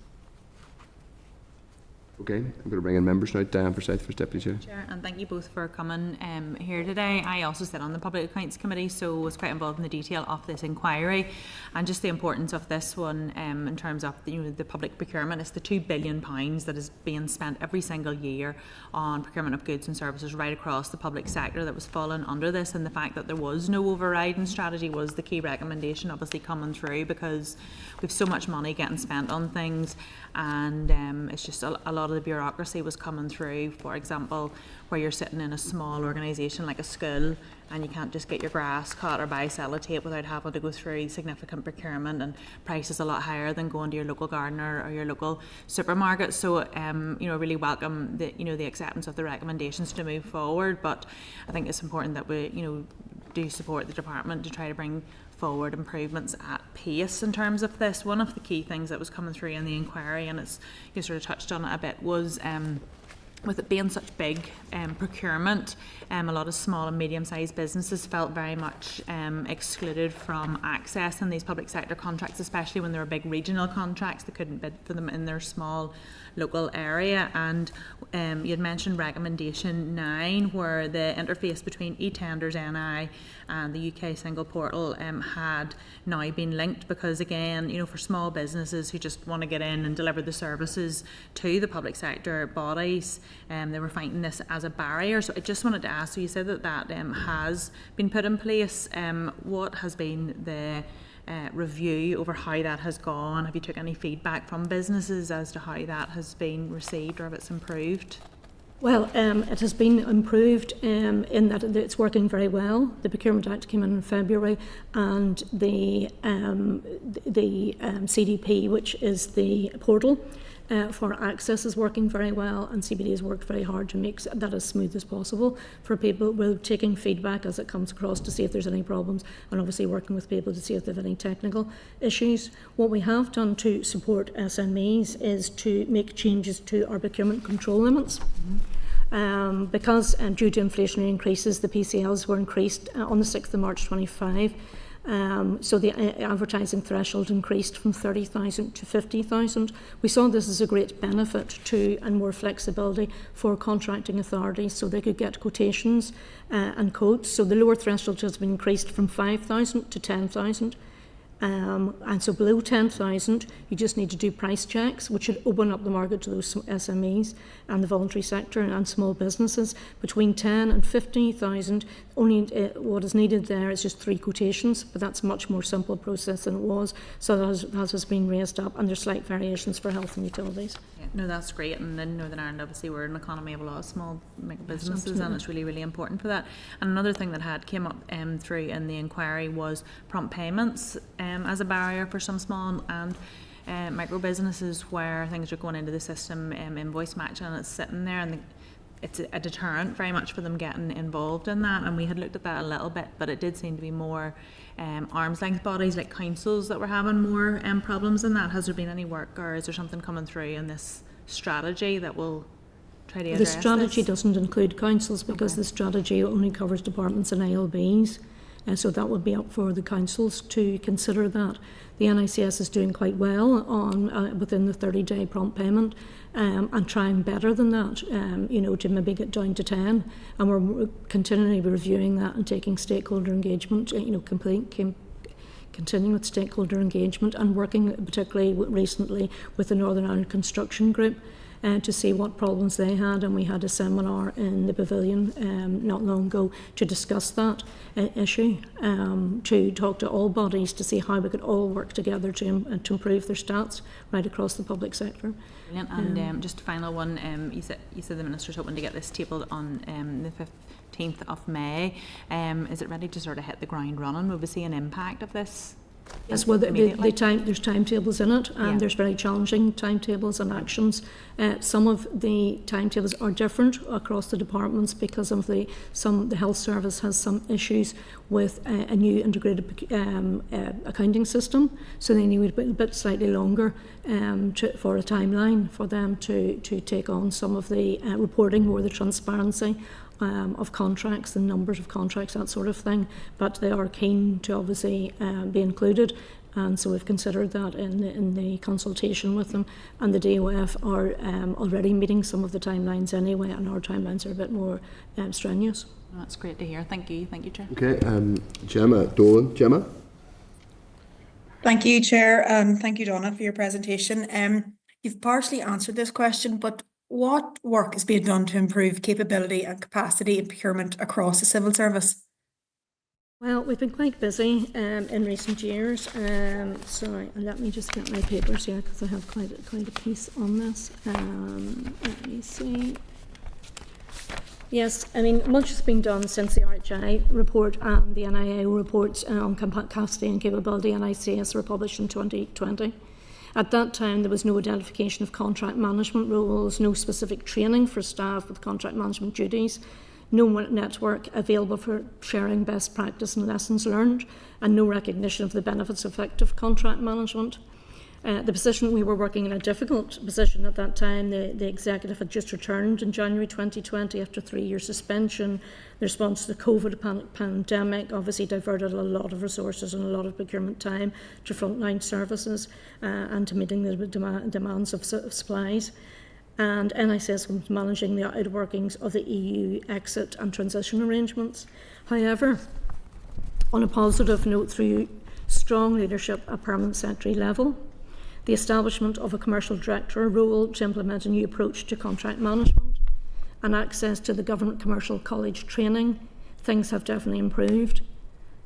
Okay, I'm going to bring in members now. Diane Forsyth, First Deputy Chair. Chair, and thank you both for coming here today. I also sit on the Public Accounts Committee, so was quite involved in the detail of this inquiry, and just the importance of this one in terms of the public procurement. It's the £2 billion that is being spent every single year on procurement of goods and services right across the public sector that was falling under this, and the fact that there was no overriding strategy was the key recommendation obviously coming through, because we've so much money getting spent on things, and it's just a lot of the bureaucracy was coming through. For example, where you're sitting in a small organisation like a school and you can't just get your grass cut or buy sellotape without having to go through significant procurement, and prices a lot higher than going to your local gardener or your local supermarket. So really welcome the acceptance of the recommendations to move forward, but I think it's important that we do support the department to try to bring forward improvements at pace in terms of this. One of the key things that was coming through in the inquiry, and you sort of touched on it a bit, was with it being such big procurement, a lot of small and medium-sized businesses felt very much excluded from accessing these public sector contracts, especially when there were big regional contracts. They couldn't bid for them in their small local area. And you had mentioned recommendation 9, where the interface between eTenders NI and the UK single portal had now been linked, because again, for small businesses who just want to get in and deliver the services to the public sector bodies, they were finding this as a barrier. So I just wanted to ask, so you said that has been put in place. What has been the review over how that has gone? Have you took any feedback from businesses as to how that has been received, or if it's improved? Well, it has been improved in that it's working very well. The Procurement Act came in February, and the CDP, which is the portal for access, is working very well, and CBD has worked very hard to make that as smooth as possible for people. We're taking feedback as it comes across to see if there's any problems, and obviously working with people to see if they have any technical issues. What we have done to support SMEs is to make changes to our procurement control limits. Because due to inflationary increases, the PCLs were increased on the 6th of March 25. So the advertising threshold increased from 30,000 to 50,000. We saw this as a great benefit to and more flexibility for contracting authorities, so they could get quotations and quotes. So the lower threshold has been increased from 5,000 to 10,000. And so below 10,000, you just need to do price checks, which should open up the market to those SMEs and the voluntary sector and small businesses. Between 10 and 50,000, only what is needed there is just 3 quotations, but that's a much more simple process than it was. So that has been raised up, and there's slight variations for health and utilities. Yeah, no, that's great. And in Northern Ireland, obviously, we're an economy of a lot of small businesses, and it's really, really important for that. And another thing that had came up through in the inquiry was prompt payments as a barrier for some small and micro businesses, where things are going into the system, invoice match, and it's sitting there, and it's a deterrent very much for them getting involved in that, and we had looked at that a little bit, but it did seem to be more arm's length bodies like councils that were having more problems in that. Has there been any work, or is there something coming through in this strategy that will try to address The strategy this? doesn't include councils because Okay. the strategy only covers departments and ILBs, and so that would be up for the councils to consider that. The NICS is doing quite well on within the 30-day prompt payment, and trying better than that, to maybe get down to 10, and we're continually reviewing that and taking stakeholder engagement, continuing with stakeholder engagement and working particularly recently with the Northern Ireland Construction Group to see what problems they had, and we had a seminar in the pavilion not long ago to discuss that issue, to talk to all bodies to see how we could all work together to improve their stats right across the public sector. Brilliant. And just a final one, you said the Minister's hoping to get this tabled on the 15th of May. Is it ready to sort of hit the ground running? Will we see an impact of this? Yes, well, there's timetables in it, and Yeah. there's very challenging timetables and actions. Some of the timetables are different across the departments because of the health service has some issues with a new integrated accounting system, so they need a bit slightly longer for a timeline for them to take on some of the reporting, more the transparency of contracts, the numbers of contracts, that sort of thing. But they are keen to obviously be included, and so we've considered that in the consultation with them. And the DOF are already meeting some of the timelines anyway, and our timelines are a bit more strenuous. Oh, that's great to hear. Thank you, Chair. Okay, Gemma Dolan. Gemma? Thank you, Chair, and thank you, Donna, for your presentation. You've partially answered this question, but what work is being done to improve capability and capacity in procurement across the civil service? Well, we've been quite busy in recent years. Sorry, let me just get my papers here because I have quite a piece on this. Let me see. Yes, I mean, much has been done since the RHI report and the NIA reports on capacity and capability and ICS were published in 2020. At that time, there was no identification of contract management rules, no specific training for staff with contract management duties, no network available for sharing best practice and lessons learned, and no recognition of the benefits of effective contract management. The position, we were working in a difficult position at that time. The executive had just returned in January 2020 after 3-year suspension. The response to the COVID pandemic obviously diverted a lot of resources and a lot of procurement time to frontline services and to meeting the demands of supplies. And NICS was managing the outworkings of the EU exit and transition arrangements. However, on a positive note, through strong leadership at permanent secretary level, the establishment of a commercial director role to implement a new approach to contract management, and access to the Government Commercial College training, things have definitely improved.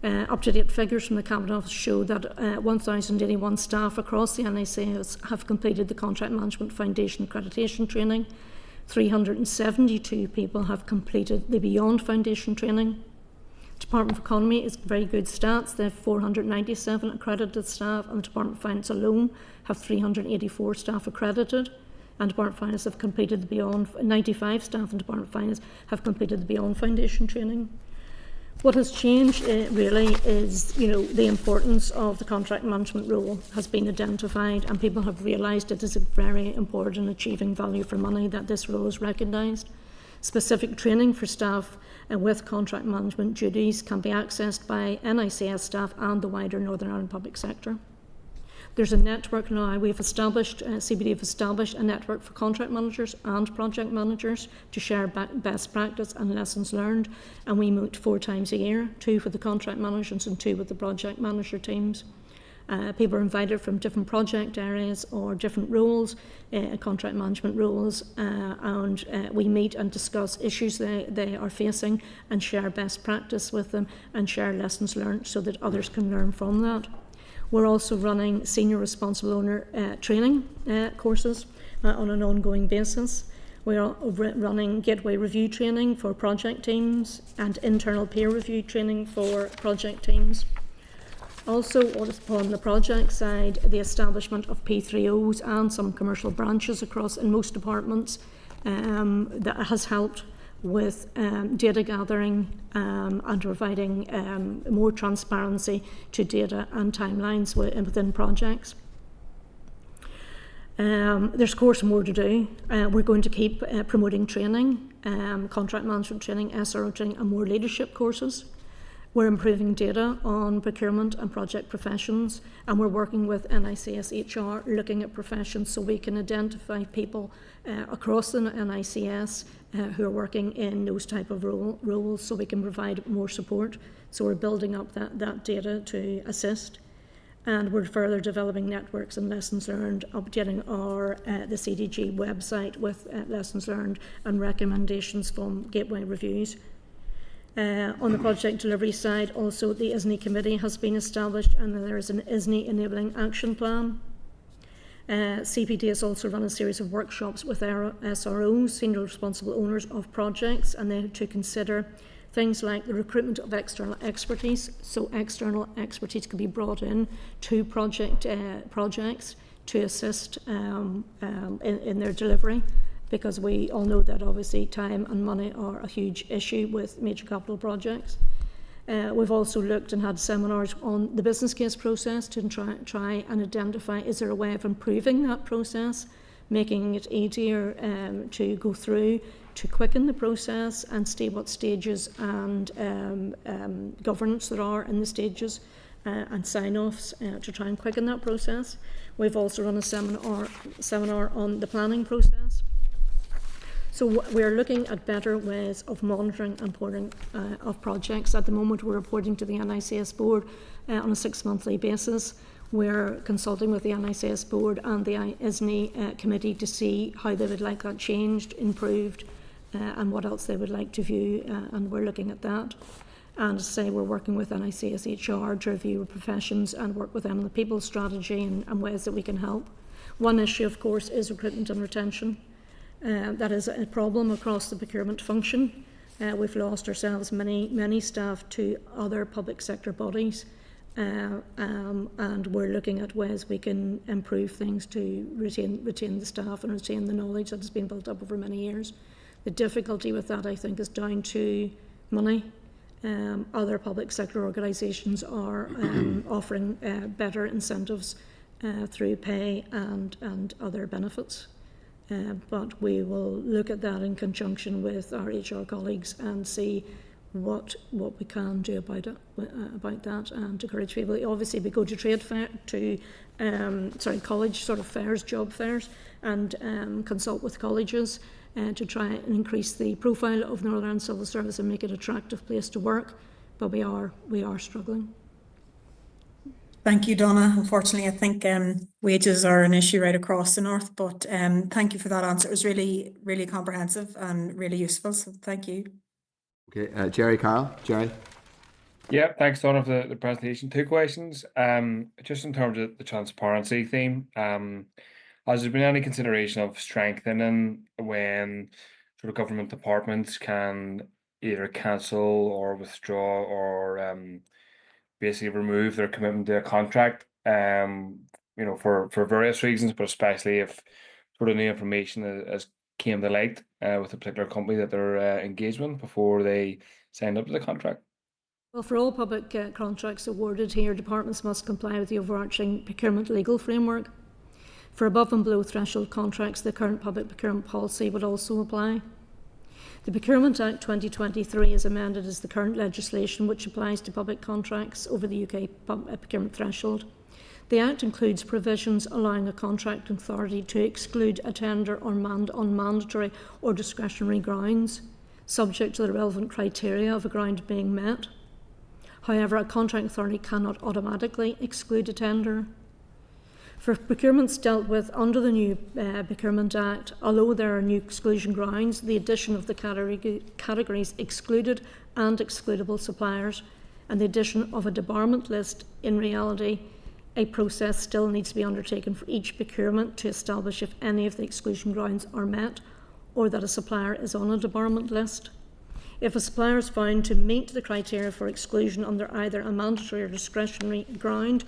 Up-to-date figures from the Cabinet Office show that 1,081 staff across the NICS have completed the Contract Management Foundation accreditation training. 372 people have completed the Beyond Foundation training. Department of Economy is very good stats. They have 497 accredited staff, and the Department of Finance alone have 384 staff accredited. And Department of Finance have completed the Beyond, 95 staff in Department of Finance have completed the Beyond Foundation training. What has changed really is, the importance of the contract management role has been identified, and people have realised it is very important in achieving value for money that this role is recognised. Specific training for staff with contract management duties can be accessed by NICS staff and the wider Northern Ireland public sector. There's a network now. CBD have established a network for contract managers and project managers to share best practice and lessons learned, and we meet 4 times a year, 2 for the contract managers and 2 with the project manager teams. People are invited from different project areas or different roles, contract management roles, and we meet and discuss issues they are facing and share best practice with them and share lessons learned so that others can learn from that. We're also running senior responsible owner training courses on an ongoing basis. We are running gateway review training for project teams and internal peer review training for project teams. Also, on the project side, the establishment of P3Os and some commercial branches in most departments that has helped with data gathering and providing more transparency to data and timelines within projects. There's of course more to do. We're going to keep promoting training, contract management training, SRO training and more leadership courses. We're improving data on procurement and project professions, and we're working with NICS HR looking at professions so we can identify people across the NICS who are working in those type of roles so we can provide more support. So we're building up that data to assist. And we're further developing networks and lessons learned, updating our the CDG website with lessons learned and recommendations from Gateway reviews. On the project delivery side, also the ISNI committee has been established, and there is an ISNI enabling action plan. CPD has also run a series of workshops with our SROs, senior responsible owners of projects, and they to consider things like the recruitment of external expertise. So external expertise could be brought in to projects to assist in their delivery, because we all know that obviously time and money are a huge issue with major capital projects. We've also looked and had seminars on the business case process to try and identify, is there a way of improving that process, making it easier to go through, to quicken the process and see what stages and governance there are in the stages and sign-offs to try and quicken that process. We've also run a seminar on the planning process. So we're looking at better ways of monitoring and reporting of projects. At the moment, we're reporting to the NICS board on a 6-monthly basis. We're consulting with the NICS board and the ISNI committee to see how they would like that changed, improved, and what else they would like to view, and we're looking at that. And as I say, we're working with NICS HR to review professions and work with them on the people strategy and ways that we can help. One issue, of course, is recruitment and retention. That is a problem across the procurement function. We've lost ourselves many staff to other public sector bodies, and we're looking at ways we can improve things to retain the staff and retain the knowledge that has been built up over many years. The difficulty with that, I think, is down to money. Other public sector organisations are offering better incentives through pay and other benefits. But we will look at that in conjunction with our HR colleagues and see what we can do about that, and to encourage people. Obviously, we go to trade fair, college sort of fairs, job fairs, and consult with colleges to try and increase the profile of Northern Ireland Civil Service and make it an attractive place to work. But we are struggling. Thank you, Donna. Unfortunately, I think wages are an issue right across the north, but thank you for that answer. It was really, really comprehensive and really useful, so thank you. Okay, Jerry Carroll. Jerry? Yeah, thanks, Donna, for the presentation. 2 questions. Just in terms of the transparency theme, has there been any consideration of strengthening when sort of government departments can either cancel or withdraw or basically remove their commitment to a contract, for various reasons, but especially if sort of new information has came to light with a particular company that they're engaged with before they signed up to the contract? Well, for all public contracts awarded here, departments must comply with the overarching procurement legal framework. For above and below threshold contracts, the current public procurement policy would also apply. The Procurement Act 2023 is amended as the current legislation which applies to public contracts over the UK procurement threshold. The Act includes provisions allowing a contracting authority to exclude a tender on mandatory or discretionary grounds, subject to the relevant criteria of a ground being met. However, a contract authority cannot automatically exclude a tender. For procurements dealt with under the new Procurement Act, although there are new exclusion grounds, the addition of the categories excluded and excludable suppliers and the addition of a debarment list, in reality, a process still needs to be undertaken for each procurement to establish if any of the exclusion grounds are met or that a supplier is on a debarment list. If a supplier is found to meet the criteria for exclusion under either a mandatory or discretionary ground,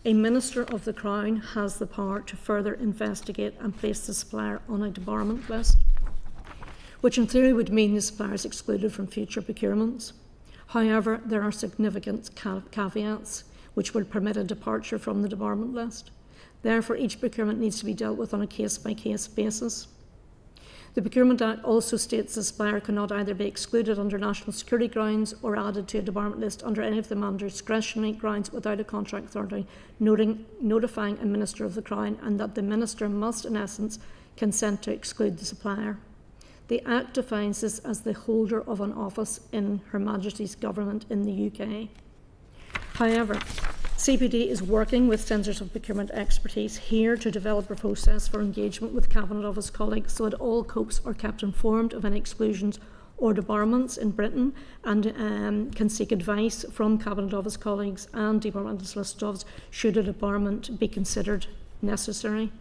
a Minister of the Crown has the power to further investigate and place the supplier on a debarment list. which in theory would mean the supplier is excluded from future procurements. However, there are significant caveats which would permit a departure from the debarment list. Therefore, each procurement needs to be dealt with on a case-by-case basis. The Procurement Act also states the supplier cannot either be excluded under national security grounds or added to a debarment list under any of them under discretionary grounds without a contract authority notifying a Minister of the Crown, and that the Minister must, in essence, consent to exclude the supplier. The Act defines this as the holder of an office in Her Majesty's Government in the UK. However, CPD is working with Centres of Procurement expertise here to develop a process for engagement with Cabinet Office colleagues so that all COPs are kept informed of any exclusions or debarments in Britain, and can seek advice from Cabinet Office colleagues and Departmental Solicitor Office should a debarment be considered necessary.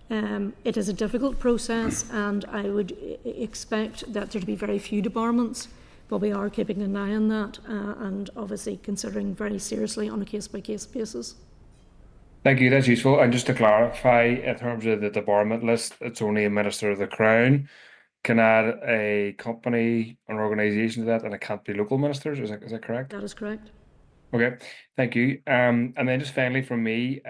It is a difficult process, and I would expect that there to be very few debarments, but we are keeping an eye on that and obviously considering very seriously on a case-by-case basis. Thank you, that's useful. And just to clarify, in terms of the debarment list, it's only a Minister of the Crown can add a company or organisation to that, and it can't be local ministers. Is that correct? That is correct. Okay, thank you. And then just finally from me,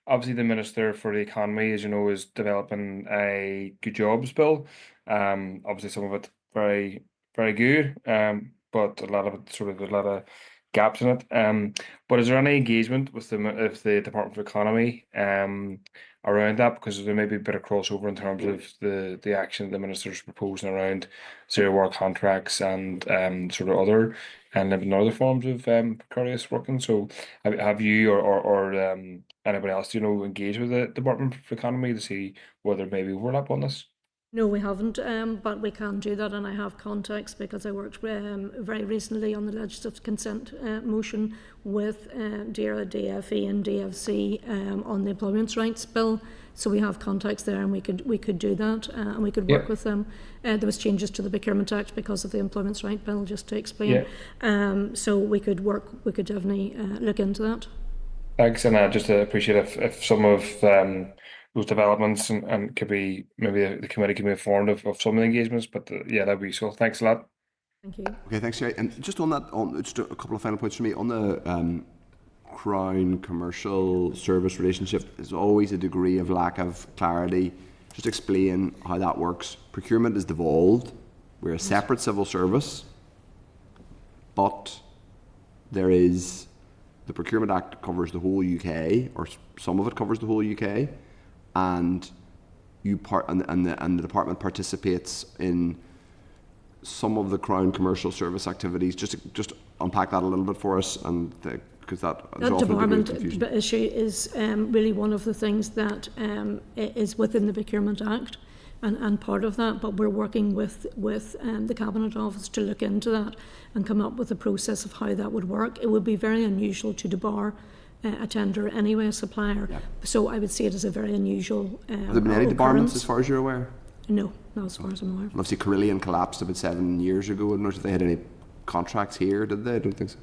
obviously the Minister for the Economy, as you know, is developing a Good Jobs bill. Obviously some of it very, very good, but a lot of it sort of a lot of gaps in it. But is there any engagement with the Department of Economy around that? Because there may be a bit of crossover in terms of the action the Minister's proposing around zero-hour contracts and sort of other forms of precarious working. So have you or anybody else, engaged with the Department of Economy to see whether there may be overlap on this? No, we haven't, but we can do that, and I have contacts because I worked very recently on the legislative consent motion with DAERA, DFE and DFC on the Employment Rights Bill. So we have contacts there, and we could do that, and we could work with them. There was changes to the Procurement Act because of the Employment Rights Bill, just to explain. So we could definitely look into that. Thanks, and I just appreciate if some of those developments and could be maybe the committee can be informed of some of the engagements, but that'd be useful. Thanks a lot. Thank you. Okay, thanks, Jerry. And just on that, just a couple of final points from me on the Crown commercial service relationship. There's always a degree of lack of clarity. Just explain how that works. Procurement is devolved. We're a separate civil service, but there is the Procurement Act covers the whole UK, or some of it covers the whole UK. And the department participates in some of the Crown commercial service activities. Just unpack that a little bit for us, and because that debarment issue is really one of the things that is within the Procurement Act, and part of that. But we're working with the Cabinet Office to look into that and come up with a process of how that would work. It would be very unusual to debar a tender anyway, a supplier. So I would see it as a very unusual Have there been any debarments as far as you're aware? No, not as far as I'm aware. Obviously Carillion collapsed about 7 years ago. I don't know if they had any contracts here, did they? I don't think so.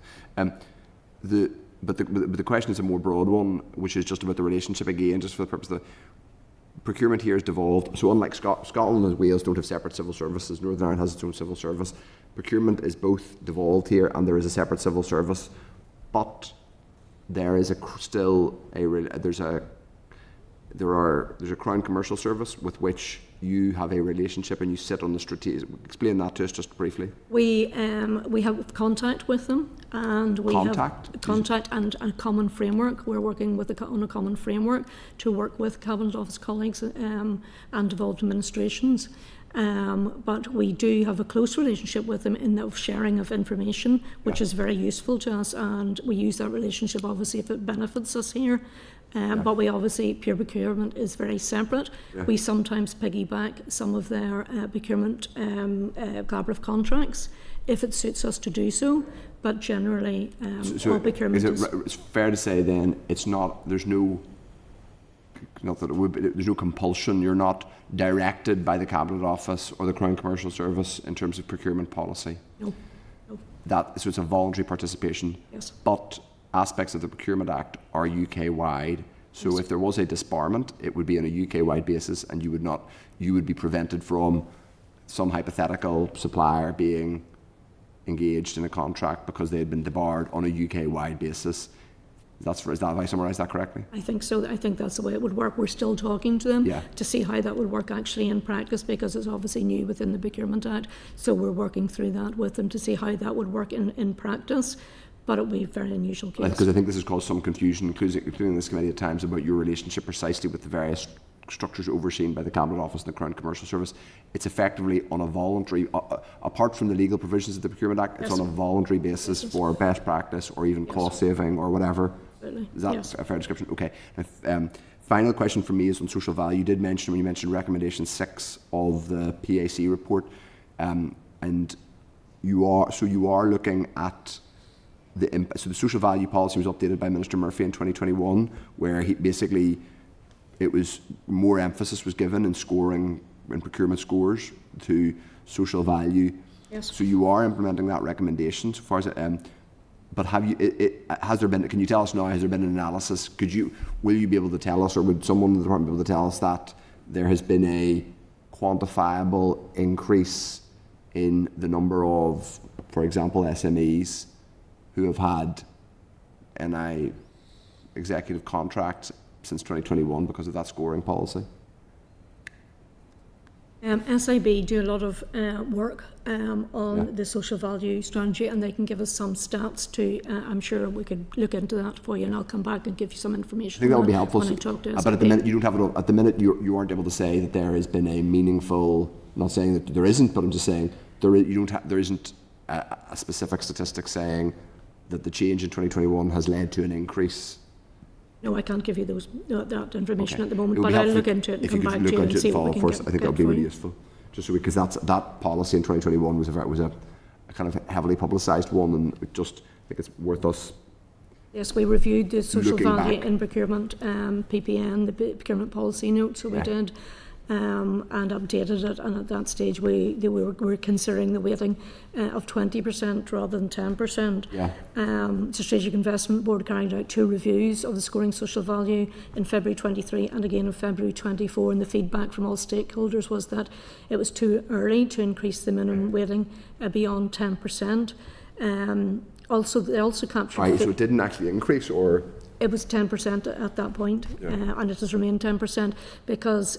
But the question is a more broad one, which is just about the relationship again, just for the purpose of the procurement here is devolved. So unlike Scotland and Wales don't have separate civil services, Northern Ireland has its own civil service. Procurement is both devolved here, and there is a separate civil service, but there is there's a Crown commercial service with which you have a relationship and you sit on the strategic. Explain that to us just briefly. We have contact with them, and we have contact and a common framework. We're working on a common framework to work with Cabinet Office colleagues and devolved administrations. But we do have a close relationship with them in the sharing of information, which is very useful to us, and we use that relationship obviously if it benefits us here. But we obviously, pure procurement is very separate. We sometimes piggyback some of their procurement collaborative contracts if it suits us to do so, but generally all procurement it's fair to say then there's no compulsion. You're not directed by the Cabinet Office or the Crown Commercial Service in terms of procurement policy. No. So it's a voluntary participation. Yes. But aspects of the Procurement Act are UK-wide. So if there was a disbarment, it would be on a UK-wide basis, and you would be prevented from some hypothetical supplier being engaged in a contract because they had been debarred on a UK-wide basis. Is that how I summarise that correctly? I think so. I think that's the way it would work. We're still talking to them Yeah. to see how that would work actually in practice, because it's obviously new within the Procurement Act. So we're working through that with them to see how that would work in practice. But it would be a very unusual case. Because I think this has caused some confusion, including this committee at times, about your relationship precisely with the various structures overseen by the Cabinet Office and the Crown Commercial Service. It's effectively on a voluntary, apart from the legal provisions of the Procurement Act, it's Yes. on a voluntary basis for best practice or even cost saving or whatever. Absolutely. Is that Yes. a fair description? Okay. Final question for me is on social value. You did mention, when you mentioned recommendation 6 of the PAC report, and you are looking at so the social value policy was updated by Minister Murphy in 2021, where it was more emphasis was given in scoring, in procurement scores, to social value. Yes. So you are implementing that recommendation so far as but has there been, can you tell us now, has there been an analysis? Will you be able to tell us, or would someone in the department be able to tell us that there has been a quantifiable increase in the number of, for example, SMEs who have had NI executive contracts since 2021 because of that scoring policy? SIB do a lot of work on the social value strategy, and they can give us some stats too. I'm sure we could look into that for you, and I'll come back and give you some information. I think that would be helpful. When I talk to but at the minute, you don't have it. At the minute, you aren't able to say that there has been a meaningful. I'm not saying that there isn't, but I'm just saying there isn't a specific statistic saying that the change in 2021 has led to an increase. No, I can't give you that information Okay. at the moment, It would but be I'll helpful look into it and if come you could back look to you into and it see and what we follow can for us. get. I think that would be really useful. Just so because that policy in 2021 was a kind of heavily publicised one, and I think it's worth us. Yes, we reviewed the social Looking value back. in procurement, PPN, the procurement policy note, so we Yeah. did, and updated it. And at that stage, we were considering the weighting of 20% rather than 10%. Yeah. The Strategic Investment Board carried out 2 reviews of the scoring social value in February 23 and again in February 24. And the feedback from all stakeholders was that it was too early to increase the minimum weighting beyond 10%. They also captured. Right, so it didn't actually increase, or It was 10% at that point, and it has remained 10% because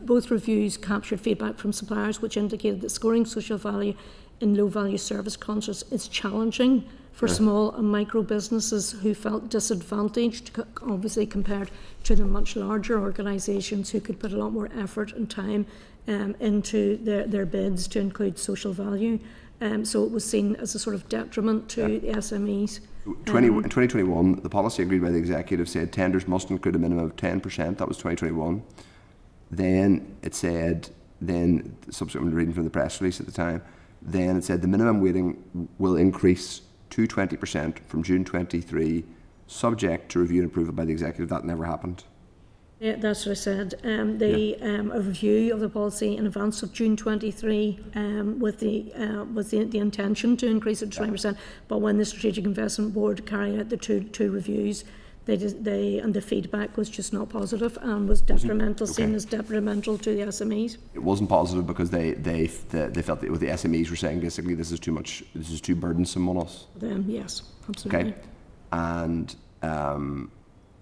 both reviews captured feedback from suppliers which indicated that scoring social value in low-value service contracts is challenging for small and micro businesses who felt disadvantaged, obviously compared to the much larger organisations who could put a lot more effort and time into their bids to include social value. So it was seen as a sort of detriment to the SMEs. in 2021, the policy agreed by the executive said tenders must include a minimum of 10%. That was 2021. Then it said, subsequently reading from the press release at the time, then it said the minimum weighting will increase to 20% from June 23, subject to review and approval by the executive. That never happened. Yeah, that's what I said. A review of the policy in advance of June 23 with the intention to increase it to 20%. But when the Strategic Investment Board carried out the two reviews, and the feedback was just not positive and was detrimental, seen as detrimental to the SMEs. It wasn't positive because they felt that what the SMEs were saying, basically, this is too much, this is too burdensome on us. Then yes, absolutely. Okay, and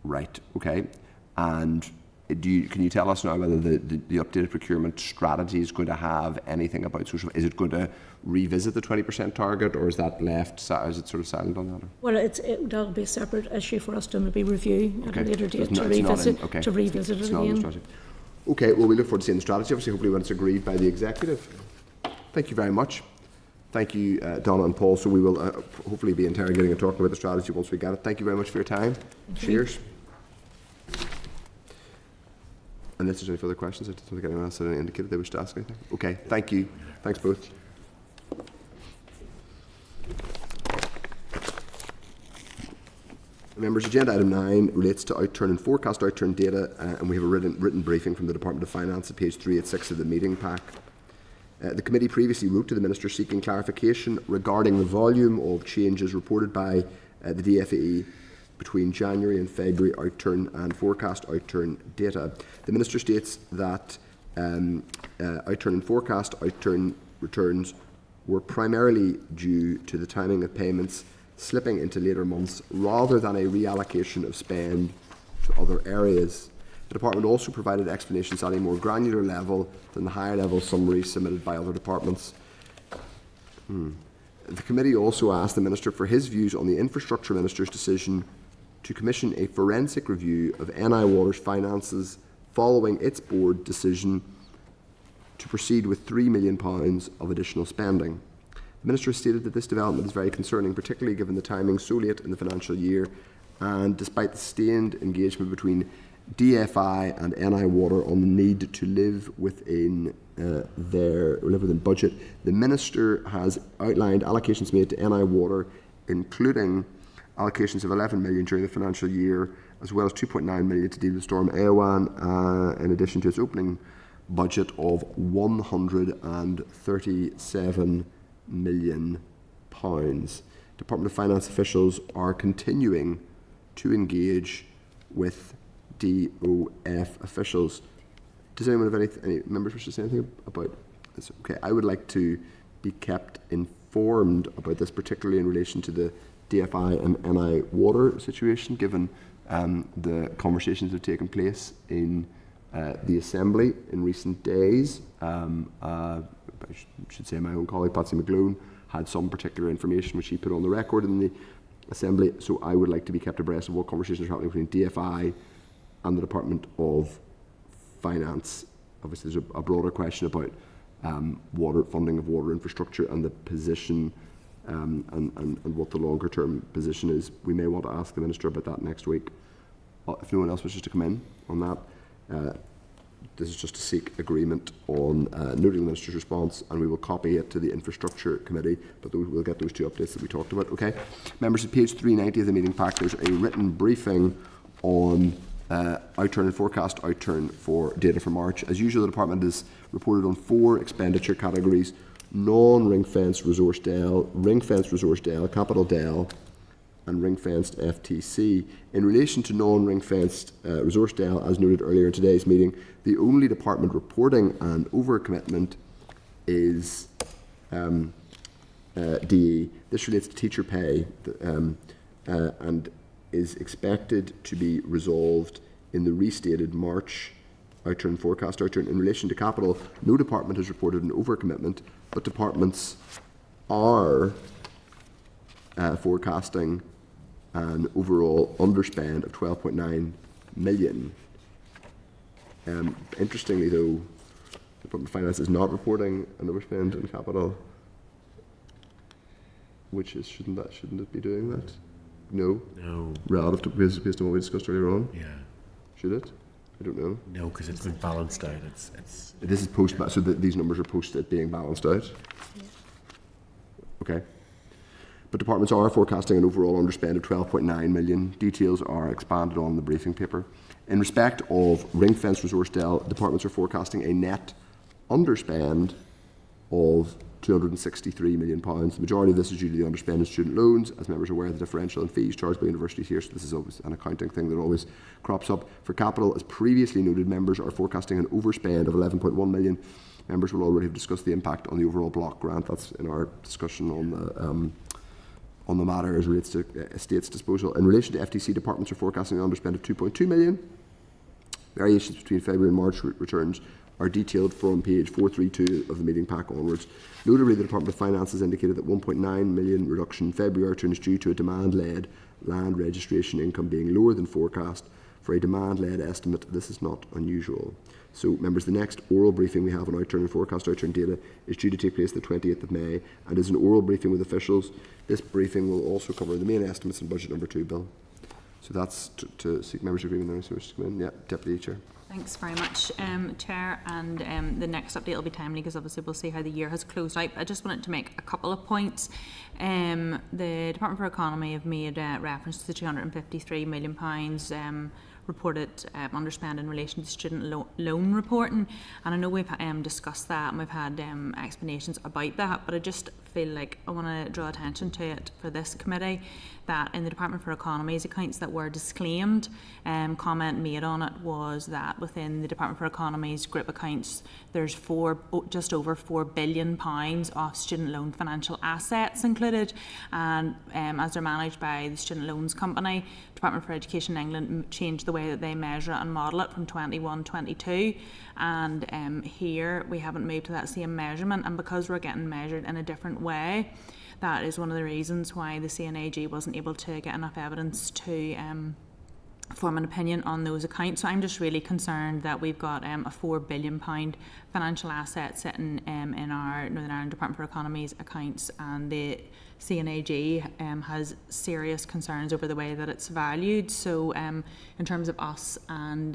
right, okay, and can you tell us now whether the updated procurement strategy is going to have anything about social? Is it going to revisit the 20% target, or is that left? Is it sort of silent on that? Or? Well, that'll be a separate issue for us to maybe review at a later date to revisit it again. Okay, well, we look forward to seeing the strategy, obviously, hopefully when it's agreed by the executive. Thank you very much. Thank you, Donna and Paul. So we will hopefully be interrogating and talking about the strategy once we get it. Thank you very much for your time. Cheers. Unless there's any further questions, I don't think anyone else had indicated they wish to ask anything. Okay, thank you. Thanks both. Members, agenda item 9 relates to outturn and forecast outturn data, and we have a written briefing from the Department of Finance at page 3 at 6 of the meeting pack. The committee previously wrote to the Minister seeking clarification regarding the volume of changes reported by the DFE between January and February outturn and forecast outturn data. The Minister states that outturn and forecast outturn returns were primarily due to the timing of payments slipping into later months rather than a reallocation of spend to other areas. The Department also provided explanations at a more granular level than the higher level summaries submitted by other departments. The committee also asked the Minister for his views on the Infrastructure Minister's decision to commission a forensic review of NI Water's finances following its board decision to proceed with £3 million of additional spending. The Minister stated that this development is very concerning, particularly given the timing so late in the financial year, and despite the sustained engagement between DFI and NI Water on the need to live within within budget, the Minister has outlined allocations made to NI Water, including allocations of 11 million during the financial year, as well as 2.9 million to deal with Storm Eowyn, in addition to its opening budget of 137 million pounds. Department of Finance officials are continuing to engage with DOF officials. Does anyone have any members wish to say anything about this? Okay, I would like to be kept informed about this, particularly in relation to the DFI and NI Water situation, given the conversations that have taken place in the Assembly in recent days. I should say my own colleague Patsy McGlone had some particular information which he put on the record in the Assembly, so I would like to be kept abreast of what conversations are happening between DFI and the Department of Finance. Obviously there's a broader question about water funding of water infrastructure and the position and what the longer term position is. We may want to ask the Minister about that next week. If no one else wishes to come in on that, this is just to seek agreement on noting the Minister's response, and we will copy it to the Infrastructure Committee, but we'll get those two updates that we talked about. Okay, members, at page 390 of the meeting pack there's a written briefing on outturn and forecast outturn for data for March. As usual, the Department has reported on 4 expenditure categories: non-ring-fenced resource DEL, ring-fenced resource DEL, capital DEL, and ring-fenced FTC. In relation to non-ring-fenced resource DEL, as noted earlier in today's meeting, the only department reporting an overcommitment is DE. This relates to teacher pay and is expected to be resolved in the restated March outturn forecast outturn. In relation to capital, no department has reported an overcommitment, but departments are forecasting an overall underspend of 12.9 million. Interestingly though, the Department of Finance is not reporting an overspend in capital, which is, shouldn't it be doing that? No? No. Relative to, based on what we discussed earlier on? Yeah. Should it? I don't know. No, because it's been balanced out. It's This is post, so these numbers are post it being balanced out? Yeah. Okay. But departments are forecasting an overall underspend of 12.9 million. Details are expanded on the briefing paper. In respect of ring-fenced resource DEL, departments are forecasting a net underspend of £263 million. The majority of this is due to the underspend in student loans. As members are aware, the differential in fees charged by universities here, so this is always an accounting thing that always crops up. For capital, as previously noted, members are forecasting an overspend of 11.1 million. Members will already have discussed the impact on the overall block grant. That's in our discussion on the matter as relates to estates disposal. In relation to FTC, departments are forecasting an underspend of 2.2 million. Variations between February and March returns are detailed from page 432 of the meeting pack onwards. Notably, the Department of Finance has indicated that 1.9 million reduction in February return is due to a demand-led land registration income being lower than forecast. For a demand-led estimate, this is not unusual. So, members, the next oral briefing we have on outturn and forecast outturn data is due to take place the 20th of May and is an oral briefing with officials. This briefing will also cover the main estimates in budget number 2, Bill. So that's to seek members' agreement there. So wish to come in. Yeah, Deputy Chair. Thanks very much, Chair, and the next update will be timely because obviously we'll see how the year has closed out. I just wanted to make a couple of points. The Department for Economy have made reference to the £253 million reported underspend in relation to student loan reporting. And I know we've discussed that and we've had explanations about that, but I just feel like I want to draw attention to it for this committee, that in the Department for Economy's accounts that were disclaimed, comment made on it was that within the Department for Economy's group accounts there's just over £4 billion of student loan financial assets included, and as they're managed by the Student Loans Company, Department for Education in England changed the way that they measure it and model it from 21-22, and here we haven't moved to that same measurement, and because we're getting measured in a different way, that is one of the reasons why the CNAG wasn't able to get enough evidence to form an opinion on those accounts. So I'm just really concerned that we've got a £4 billion financial asset sitting in our Northern Ireland Department for Economy's accounts, and the CNAG has serious concerns over the way that it's valued. So in terms of us and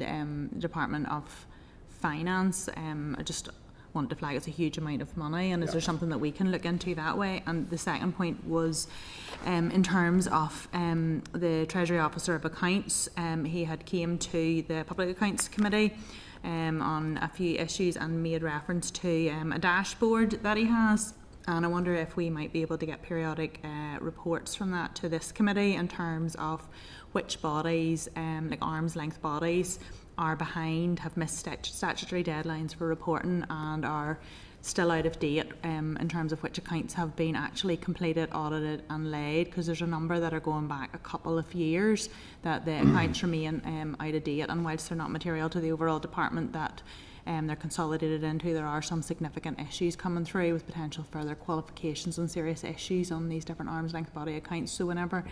the Department of Finance, I just want to flag it's a huge amount of money, and is there something that we can look into that way? And the second point was in terms of the Treasury Officer of Accounts, he had came to the Public Accounts Committee on a few issues and made reference to a dashboard that he has, and I wonder if we might be able to get periodic reports from that to this committee in terms of which bodies, like arm's length bodies, are behind, have missed statutory deadlines for reporting and are still out of date in terms of which accounts have been actually completed, audited and laid, because there's a number that are going back a couple of years that the accounts remain out of date, and whilst they're not material to the overall department that they're consolidated into, there are some significant issues coming through with potential further qualifications and serious issues on these different arm's length body accounts. So whenever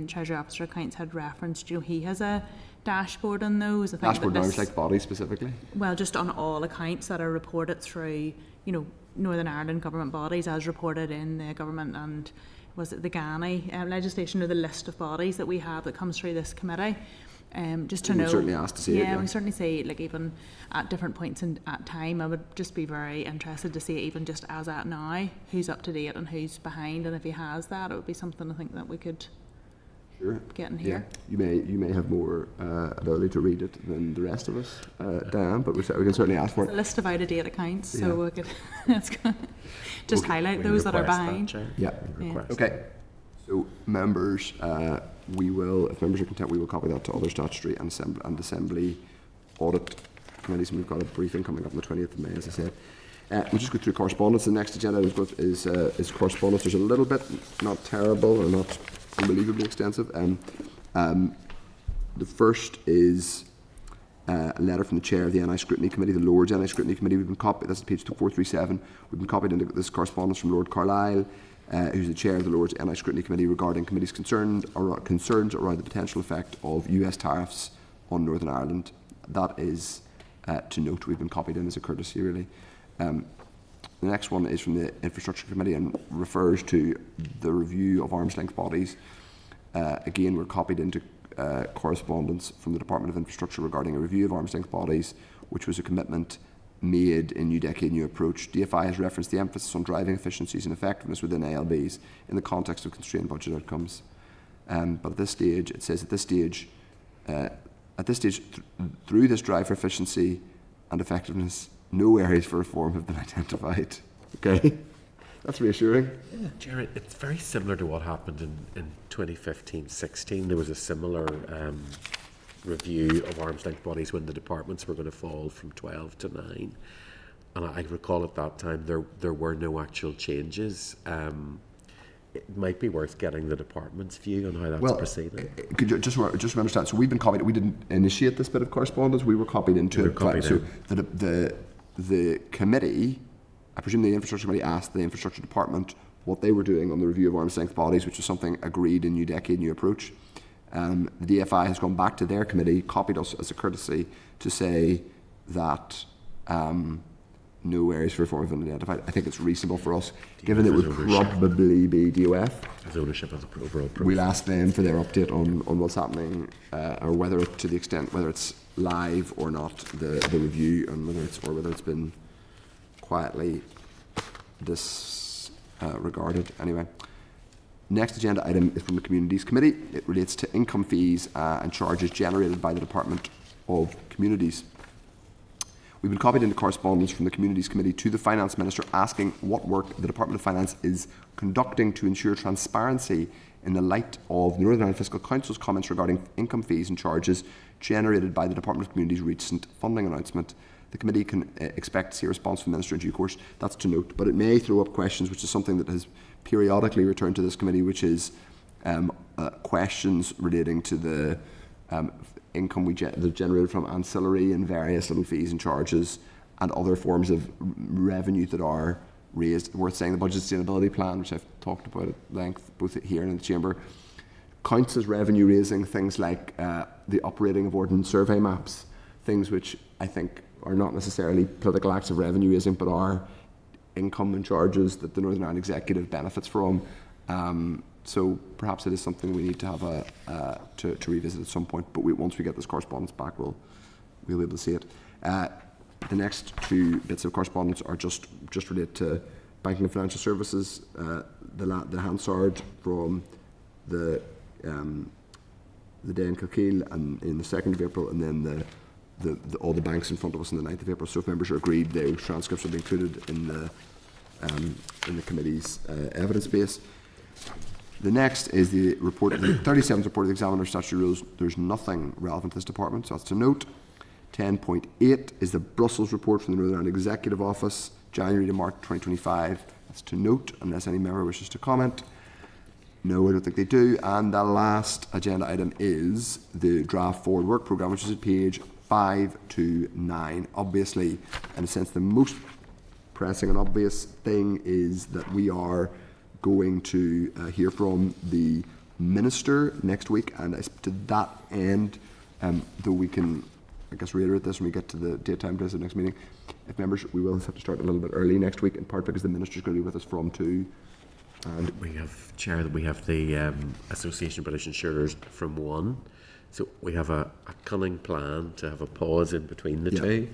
Treasury Officer Accounts had referenced, he has a dashboard on those. I think dashboard arm's length body specifically? Well, just on all accounts that are reported through, Northern Ireland government bodies as reported in the government and was it the GANI legislation, or the list of bodies that we have that comes through this committee. Just to know. Certainly asked to see it. Yeah, we certainly see, even at different points at time, I would just be very interested to see, even just as at now, who's up to date and who's behind, and if he has that, it would be something I think that we could get in here. Yeah. You may have more ability to read it than the rest of us, Dan, but we can certainly ask for it. A list of out of date accounts, so we could just highlight those that are behind. Okay. So members, we will, if members are content, we will copy that to other statutory and assembly audit committees, and we've got a briefing coming up on the 20th of May, as I said. We'll just go through correspondence. The next agenda is correspondence. There's a little bit, not terrible or not unbelievably extensive. The first is a letter from the chair of the NI Scrutiny Committee, the Lords NI Scrutiny Committee. We've been copied, that's page 437. We've been copied into this correspondence from Lord Carlisle, who's the chair of the Lords NI Scrutiny Committee, regarding committee's concerns around the potential effect of US tariffs on Northern Ireland. That is to note. We've been copied in as a courtesy, really. The next one is from the Infrastructure Committee and refers to the review of arm's length bodies. Again, we're copied into correspondence from the Department of Infrastructure regarding a review of arm's length bodies, which was a commitment made in New Decade, New Approach. DFI has referenced the emphasis on driving efficiencies and effectiveness within ALBs in the context of constrained budget outcomes. But at this stage, it says through this drive for efficiency and effectiveness, no areas for reform have been identified. Okay, that's reassuring. Yeah, Jerry, it's very similar to what happened in 2015-16. There was a similar review of arm's length bodies when the departments were going to fall from 12 to 9. And I recall at that time there were no actual changes. It might be worth getting the department's view on how that's proceeding. Could you just understand? So we've been copied. We didn't initiate this bit of correspondence. We were copied into it. So the committee, I presume the Infrastructure Committee, asked the Infrastructure Department what they were doing on the review of arm's length bodies, which is something agreed in New Decade, New Approach. The DFI has gone back to their committee, copied us as a courtesy to say that no areas for reform have been identified. I think it's reasonable for us, given it would probably be DOF. As ownership of the overall process. We'll ask them for their update on what's happening, or whether, to the extent, whether it's live or not, the review, and whether it's been quietly disregarded. Anyway, Next agenda item is from the Communities Committee. It relates to income fees and charges generated by the Department of Communities. We've been copied into correspondence from the Communities Committee to the Finance Minister asking what work the Department of Finance is conducting to ensure transparency in the light of the Northern Ireland Fiscal Council's comments regarding income fees and charges generated by the Department of Communities' recent funding announcement. The committee can expect to see a response from the Minister in due course. That's to note, but it may throw up questions, which is something that has periodically returned to this committee, which is questions relating to the income that generated from ancillary and various little fees and charges and other forms of revenue that are raised. Worth saying, the Budget Sustainability Plan, which I've talked about at length both here and in the Chamber, counts as revenue raising things like the operating of ordnance survey maps, things which I think are not necessarily political acts of revenue raising, but are income and charges that the Northern Ireland Executive benefits from. So perhaps it is something we need to have to revisit at some point. But once we get this correspondence back, we'll be able to see it. The next two bits of correspondence are just related to banking and financial services. The Hansard from the day in Kilkeel and in the 2nd of April, and then all the banks in front of us on the 9th of April. So if members are agreed, those transcripts will be included in the committee's evidence base. The next is the report, the 37th report of the Examiner Statutory Rules. There's nothing relevant to this department, so that's to note. 10.8 is the Brussels report from the Northern Ireland Executive Office, January to March 2025. That's to note, unless any member wishes to comment. No, I don't think they do. And the last agenda item is the draft forward work programme, which is at page 5 to 9. Obviously, in a sense, the most pressing and obvious thing is that we are going to hear from the Minister next week, and to that end, though we can, I guess, reiterate this when we get to the daytime place of the next meeting, if members, we will have to start a little bit early next week, in part because the Minister is going to be with us from 2. And we have, Chair, that we have the Association of British Insurers from 1. So we have a cunning plan to have a pause in between the two,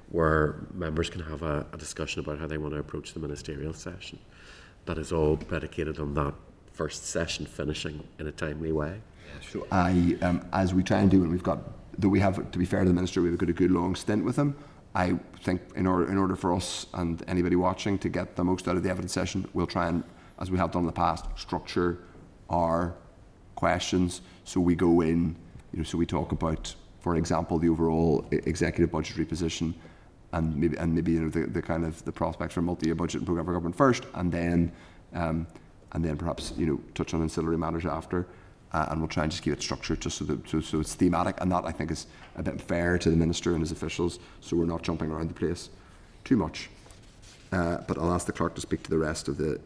where members can have a discussion about how they want to approach the ministerial session. That is all predicated on that first session finishing in a timely way. So as we try and do, and we've got, though we have, to be fair to the Minister, we've got a good long stint with him. I think in order for us and anybody watching to get the most out of the evidence session, we'll try and, as we have done in the past, structure our questions. So we go in, so we talk about, for example, the overall executive budgetary position, and maybe the kind of the prospects for multi-year budget and programme for government first, and then perhaps touch on ancillary matters after, and we'll try and just keep it structured just so it's thematic, and that I think is a bit fair to the Minister and his officials, so we're not jumping around the place too much. But I'll ask the clerk to speak to the rest of the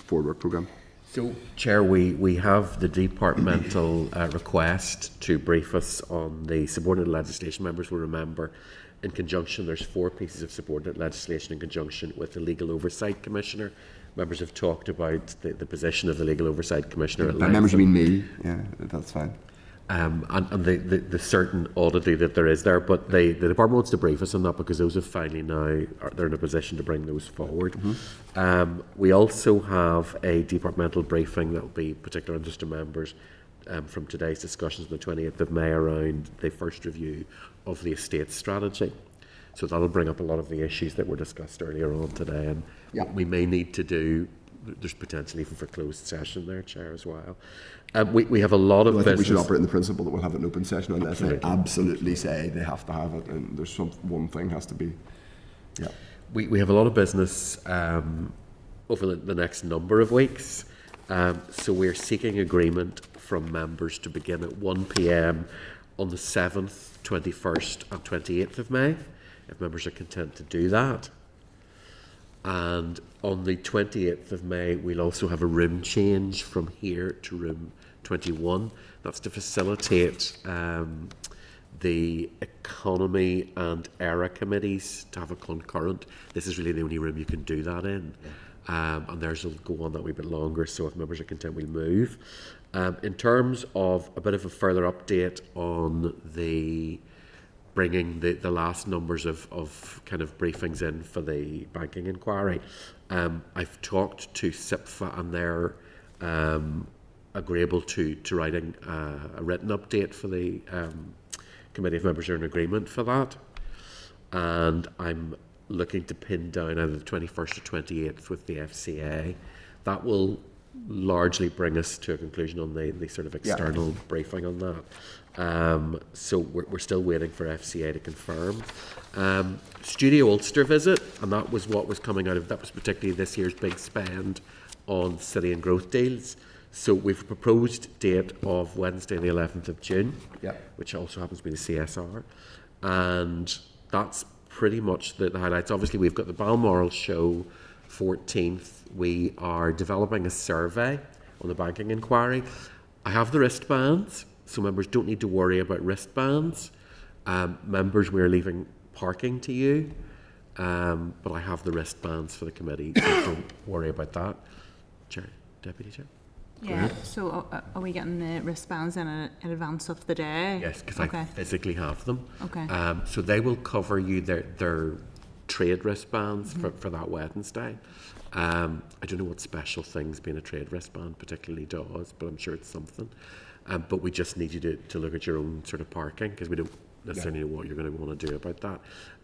forward work programme. So, Chair, we have the departmental request to brief us on the subordinate legislation. Members will remember, in conjunction, there's 4 pieces of subordinate legislation in conjunction with the Legal Oversight Commissioner. Members have talked about the position of the Legal Oversight Commissioner. By members, you mean me? Yeah, that's fine. And the certain oddity that there is there, but the department wants to brief us on that because those have finally now, they're in a position to bring those forward. Mm-hmm. We also have a departmental briefing that will be particular interest to members from today's discussions on the 28th of May around the first review of the estate strategy. So that'll bring up a lot of the issues that were discussed earlier on today, and what we may need to do. There's potential even for closed session there, Chair, as well. We have a lot of I think business. we should operate in the principle that we'll have an open session unless they absolutely say they have to have it, and there's one thing has to be. Yeah. We have a lot of business over the next number of weeks, so we're seeking agreement from members to begin at 1 p.m. on the 7th, 21st and 28th of May, if members are content to do that. And on the 28th of May, we'll also have a room change from here to room 21. That's to facilitate the economy and ERA committees to have a concurrent. This is really the only room you can do that in. And theirs will go on that wee bit longer, so if members are content, we'll move. In terms of a bit of a further update on the bringing the last numbers of kind of briefings in for the banking inquiry, I've talked to SIPFA, and they're agreeable to writing a written update for the committee if members are in agreement for that. And I'm looking to pin down either the 21st or 28th with the FCA. That will largely bring us to a conclusion on the sort of external briefing on that. So we're still waiting for FCA to confirm. Studio Ulster visit, and that was what was coming out of, that was particularly this year's big spend on city and growth deals. So we've a proposed date of Wednesday the 11th of June, which also happens to be the CSR. And that's pretty much the highlights. Obviously, we've got the Balmoral show 14th. We are developing a survey on the banking inquiry. I have the wristbands, so members don't need to worry about wristbands. Members, we're leaving parking to you, but I have the wristbands for the committee, so don't worry about that. Chair, Deputy Chair. Yeah, so are we getting the wristbands in advance of the day? Yes, because I physically have them. Okay. So they will cover you their trade wristbands for that Wednesday. I don't know what special things being a trade wristband particularly does, but I'm sure it's something. But we just need you to look at your own sort of parking, because we don't necessarily know what you're going to want to do about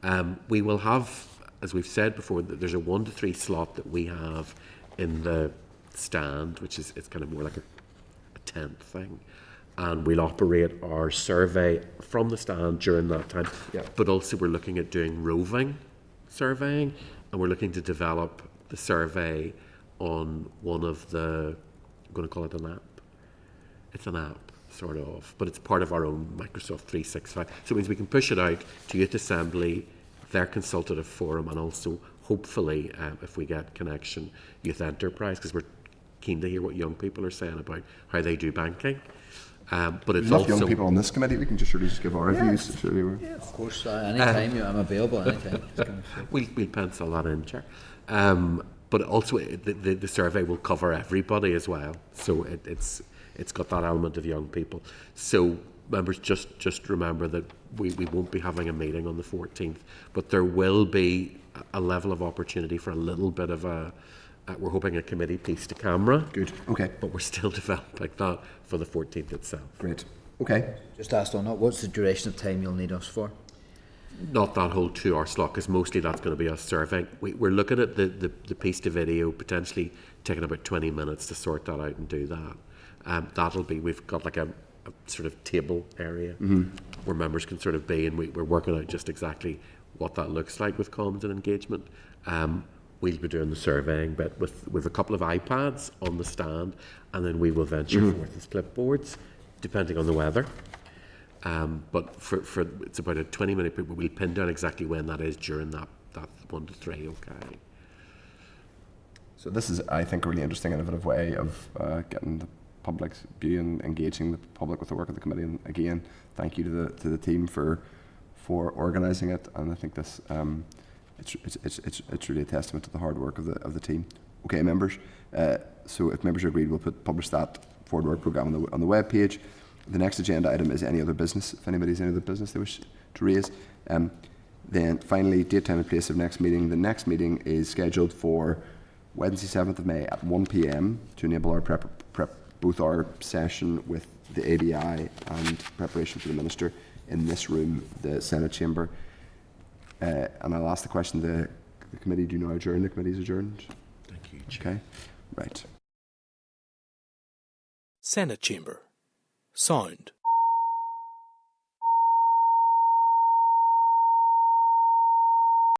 that. We will have, as we've said before, there's a 1 to 3 slot that we have in the stand, which is, it's kind of more like a tent thing, and we'll operate our survey from the stand during that time. But also we're looking at doing roving surveying, and we're looking to develop the survey on one of the, I'm going to call it an app. It's an app, sort of, but it's part of our own Microsoft 365. So it means we can push it out to Youth Assembly, their consultative forum, and also hopefully, if we get connection, Youth Enterprise, because we're keen to hear what young people are saying about how they do banking. But it's also young people on this committee. We can just give our views. Of course, anytime I'm available, anytime. We'll pencil that in, Chair. But also the survey will cover everybody as well. So it's got that element of young people. So members, just remember that we won't be having a meeting on the 14th, but there will be a level of opportunity for a little bit of we're hoping a committee piece to camera. Good. Okay. But we're still developing that for the 14th itself. Great. Okay. Just asked on that, what's the duration of time you'll need us for? Not that whole 2-hour slot, because mostly that's going to be us surveying. We're looking at the piece to video, potentially taking about 20 minutes to sort that out and do that. That'll be, we've got like a sort of table area where members can sort of be, and we're working out just exactly what that looks like with comms and engagement. We'll be doing the surveying bit with a couple of iPads on the stand, and then we will venture forth with clipboards, depending on the weather. But for it's about a 20-minute period, we'll pin down exactly when that is during that 1 to 3, okay? So this is, I think, a really interesting, innovative way of getting the public's view and engaging the public with the work of the committee. And again, thank you to the team for organising it. And I think this it's really a testament to the hard work of the team. Okay, members. So if members are agreed, we'll publish that forward work programme on the web page. The next agenda item is any other business. If anybody has any other business they wish to raise. Then finally, date, time and place of next meeting. The next meeting is scheduled for Wednesday 7th of May at 1 p.m. to enable our both our session with the ABI and preparation for the Minister in this room, the Senate chamber. And I'll ask the question, the committee, do you now adjourn? The committee is adjourned? Thank you, Chair. Okay, right. Senate Chamber. Sound.